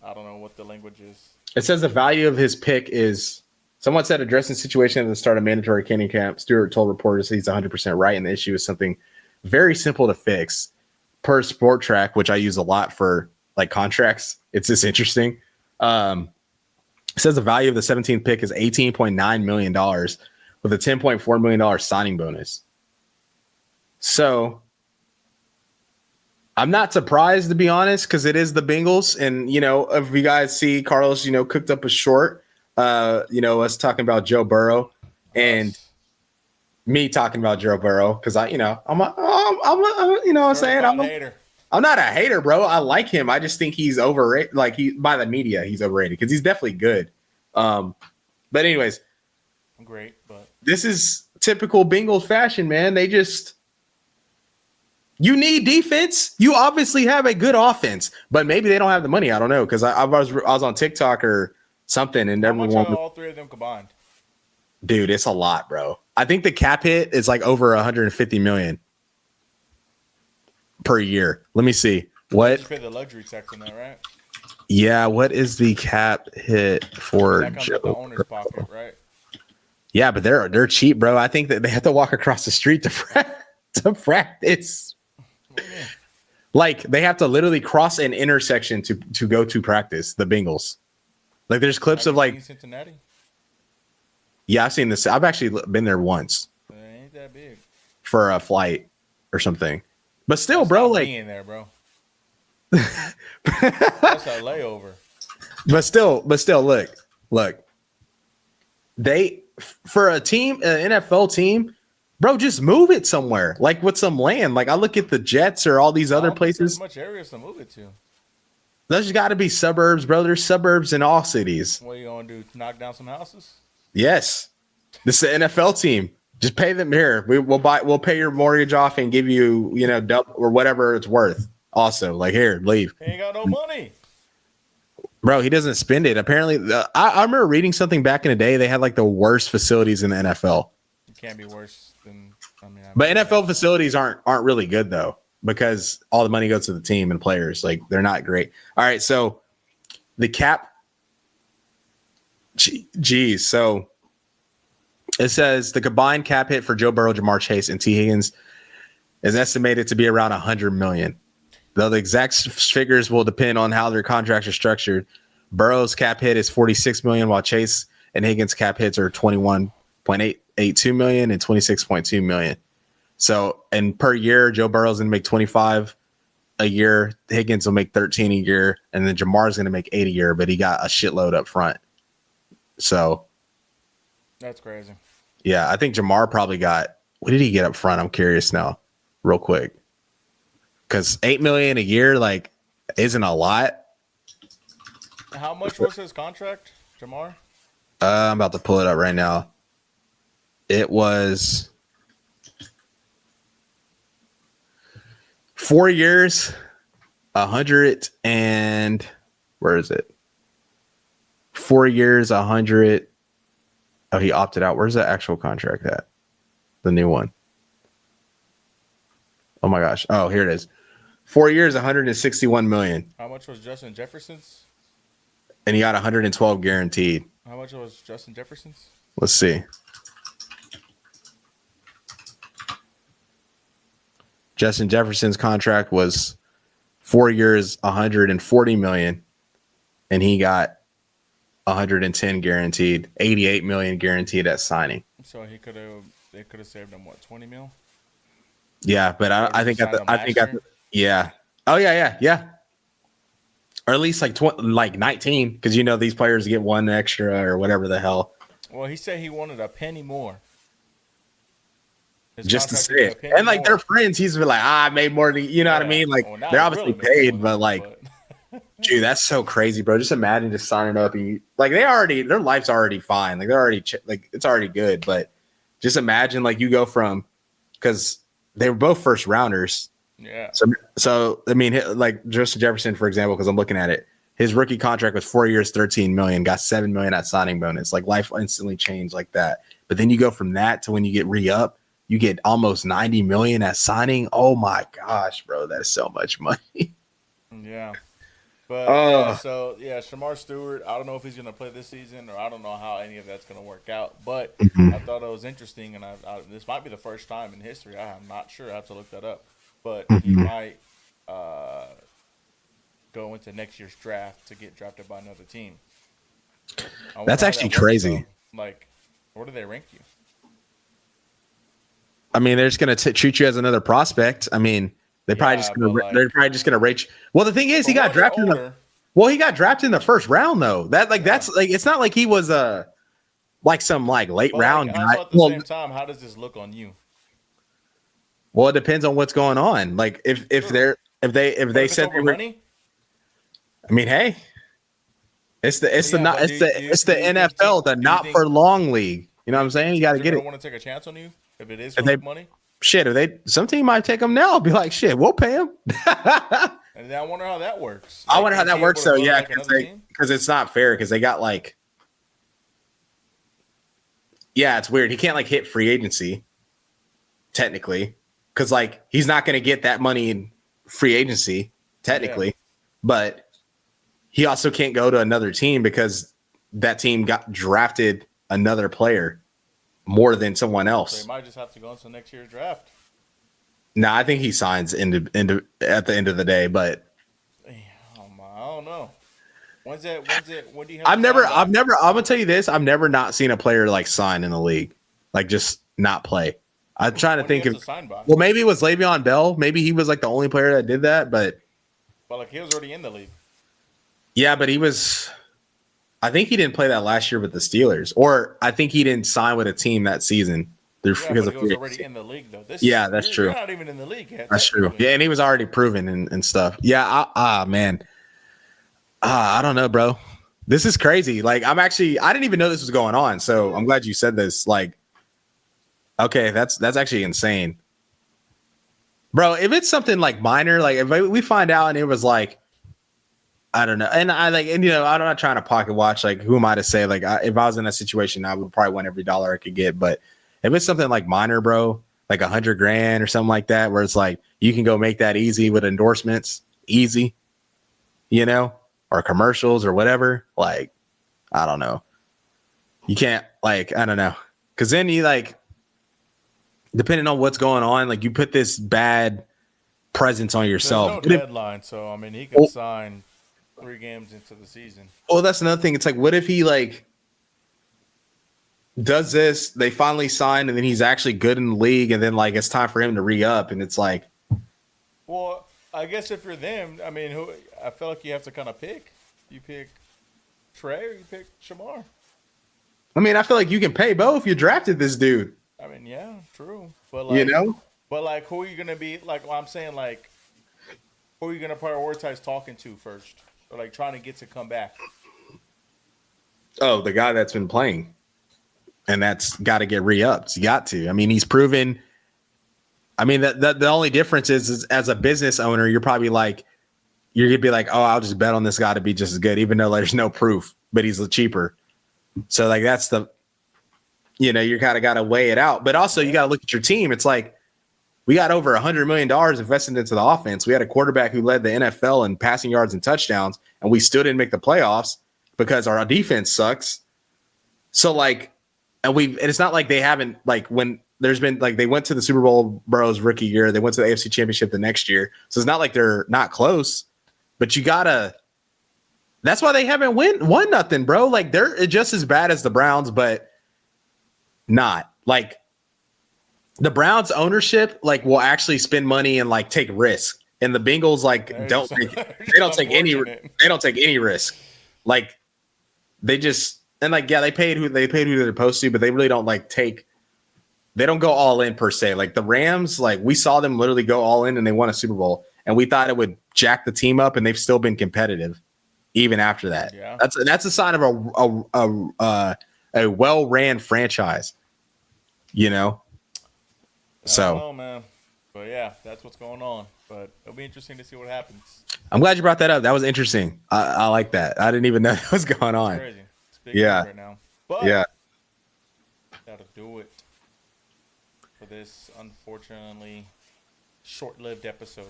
I don't know what the language is. It says the value of his pick is. Someone said addressing situation at the start of mandatory training camp. Stewart told reporters he's 100% right, and the issue is something very simple to fix. Per Sport Track, which I use a lot for like contracts, it's just interesting. It says the value of the 17th pick is $18.9 million with a $10.4 million signing bonus. So I'm not surprised, to be honest, because it is the Bengals. And, if you guys see Carlos, cooked up a short, us talking about Joe Burrow and Us. me talking about Joe Burrow because I'm saying Certified hater. I'm not a hater, bro. I like him. I just think he's overrated. Like by the media, he's overrated because he's definitely good. But anyways, Great, but this is typical Bengals fashion, man. You need defense. You obviously have a good offense, but maybe they don't have the money. I don't know because I was on TikTok or something, and how much everyone, are all three of them combined? dude, it's a lot, bro. I think the cap hit is like over 150 million per year. Let me see. What? Just pay the luxury tax on that, right? Yeah, what is the cap hit for That comes out the owner's pocket, right? Yeah, but they're cheap, bro. I think that they have to walk across the street to practice. What do you mean? Like they have to literally cross an intersection to go to practice. The Bengals. Like there's clips Have of you seen like, Cincinnati? yeah, I've seen this. I've actually been there once It ain't that big. for a flight or something. But still, That's bro, not like, being there, bro. That's a layover. but still, look, they for a team, an NFL team, bro, just move it somewhere, like with some land. Like I look at the Jets or all these I other don't think there's places. much areas to move it to. There's got to be suburbs, bro. There's suburbs in all cities. What are you gonna do? Knock down some houses? Yes, this is the NFL team. Just pay them here. We'll pay your mortgage off and give you, double or whatever it's worth. Also, like here, leave. He ain't got no money. Bro, he doesn't spend it. Apparently, I remember reading something back in the day. They had like the worst facilities in the NFL. It can't be worse than. But NFL facilities aren't really good though, because all the money goes to the team and players. Like they're not great. All right, so the cap. Geez, so it says the combined cap hit for Joe Burrow, Jamar Chase, and T. Higgins is estimated to be around $100 million. Though the exact figures will depend on how their contracts are structured. Burrow's cap hit is $46 million, while Chase and Higgins' cap hits are $21.882 million and $26.2 million. So, and per year, Joe Burrow's gonna make 25 a year. Higgins will make 13 a year, and then Jamar's gonna make 8 a year. But he got a shitload up front. So, that's crazy. Yeah, I think Jamar probably got. What did he get up front? I'm curious now, real quick, because $8 million a year like isn't a lot. How much was his contract, Jamar? I'm about to pull it up right now. It was 4 years, 100 and where is it? 4 years, 100. Oh, he opted out. Where's the actual contract at? The new one. Oh my gosh. Oh, here it is. 4 years, 161 million. How much was Justin Jefferson's? And he got 112 guaranteed. How much was Justin Jefferson's? Let's see. Justin Jefferson's contract was 4 years, 140 million, and he got 110 guaranteed, 88 million guaranteed at signing. So they could have saved him what, 20 mil? Yeah, but I think yeah. Oh yeah. Or at least like 19, because these players get one extra or whatever the hell. Well, he said he wanted a penny more. Just to say it. And like they're friends, he's like, I made more than you know what I mean? Like they're obviously paid, but like dude, that's so crazy, bro. Just imagine just signing up and like their life's already fine. Like they're already like it's already good, but just imagine like you go from, because they were both first rounders. Yeah. So I mean, like Justin Jefferson, for example, because I'm looking at it, his rookie contract was 4 years, 13 million, got 7 million at signing bonus. Like life instantly changed like that. But then you go from that to when you get re-up, you get almost 90 million at signing. Oh my gosh, bro, that's so much money. Yeah. But Shamar Stewart, I don't know if he's going to play this season, or I don't know how any of that's going to work out. But I thought it was interesting, and this might be the first time in history. I'm not sure. I have to look that up. But he might go into next year's draft to get drafted by another team. That's actually crazy. Like, where do they rank you? I mean, they're just going to treat you as another prospect. I mean, they're probably just going to rate you. Well, the thing is, he got drafted. He got drafted in the first round, though. That's like, it's not like he was like some like late round guy. At the same time, how does this look on you? Well, it depends on what's going on. Like if they said they were, money? I mean, hey, it's the NFL, the not for long league. You know what I'm saying? You got to get it. Want to take a chance on you if it is for money? Shit, some team might take him now. Be like, shit, we'll pay him. And then I wonder how that works. I wonder how that works, though. Yeah, because it's not fair. Because they got like, yeah, it's weird. He can't like hit free agency, technically, because like he's not going to get that money in free agency, technically, but he also can't go to another team because that team got drafted another player more than someone else. So he might just have to go into next year's draft. No, I think he signs at the end of the day, but I don't know. When's it? When do you have to sign by? I'm gonna tell you this. I've never not seen a player like sign in the league, like just not play. I'm trying to When do you think have of. to sign by? Well, maybe it was Le'Veon Bell. Maybe he was like the only player that did that. But Well, like he was already in the league. yeah, but he was. I think he didn't play that last year with the Steelers, or I think he didn't sign with a team that season Yeah, because but of he was free already agency. in the league though. This is Yeah, that's you're true. not even in the league yet, That's true. technically. Yeah, and he was already proven and stuff. Yeah, man. I don't know, bro. This is crazy. Like, I didn't even know this was going on. So I'm glad you said this. Like, okay, that's actually insane. Bro, if it's something like minor, like if we find out and it was like, I don't know. And I'm not trying to pocket watch. Like, who am I to say? Like, if I was in that situation, I would probably want every dollar I could get. But if it's something like minor, bro, like $100,000 or something like that, where it's like you can go make that easy with endorsements, easy, you know, or commercials or whatever. Like, I don't know. You can't like, I don't know. Cause then you like, depending on what's going on, like you put this bad presence on There's yourself. no deadline, so I mean he could sign 3 games into the season. Oh, that's another thing. It's like, what if he like does this, they finally sign, and then he's actually good in the league, and then like it's time for him to re-up, and it's like, Well, I guess if you're them, I mean, I feel like you have to kind of pick. You pick Trey or you pick Shamar. I mean, I feel like you can pay both. You drafted this dude, I mean, yeah, true. But you know? who are you gonna be? Like, well, I'm saying, like, who are you gonna prioritize talking to first, or like trying to get to come back? Oh, the guy that's been playing, and that's got to get re-upped. You got to. I mean, he's proven. I mean, the only difference is as a business owner, you're probably like, you're gonna be like, oh, I'll just bet on this guy to be just as good, even though there's no proof, but he's cheaper. So like that's you kind of got to weigh it out. But also you got to look at your team. It's like we got over $100 million invested into the offense. We had a quarterback who led the NFL in passing yards and touchdowns, and we still didn't make the playoffs because our defense sucks. So like, and it's not like they haven't like when there's been like they went to the Super Bowl Bros rookie year, they went to the AFC Championship the next year. So it's not like they're not close, but you gotta. That's why they haven't won nothing, bro. Like they're just as bad as the Browns, but not like the Browns ownership like will actually spend money and like take risk. And the Bengals like don't take, they don't take any risk. Like they just and like yeah, they paid who they're supposed to, but they really don't like they don't go all in per se. Like the Rams, like we saw them literally go all in and they won a Super Bowl, and we thought it would jack the team up, and they've still been competitive even after that. Yeah. That's a sign of a well ran franchise, you know. So I don't know, man. But yeah, that's what's going on. But it'll be interesting to see what happens. I'm glad you brought that up. That was interesting. I like that. I didn't even know that was going on. It's crazy. It's big Yeah. news right now. But Yeah. that'll do it for this unfortunately short-lived episode.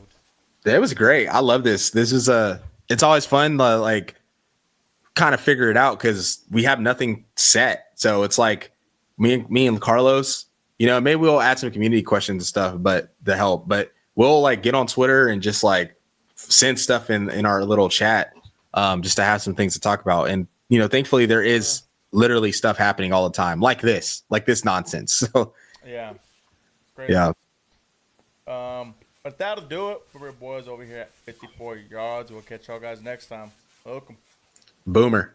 It was great. I love this. This is it's always fun to like kind of figure it out because we have nothing set. So it's like me and Carlos, you know, maybe we'll add some community questions and stuff, but to help. But we'll like get on Twitter and just like send stuff in our little chat, just to have some things to talk about. And you know, thankfully there is literally stuff happening all the time, like this nonsense. So Yeah. Great. yeah. But that'll do it for our boys over here at 54 yards. We'll catch y'all guys next time. Welcome. Boomer.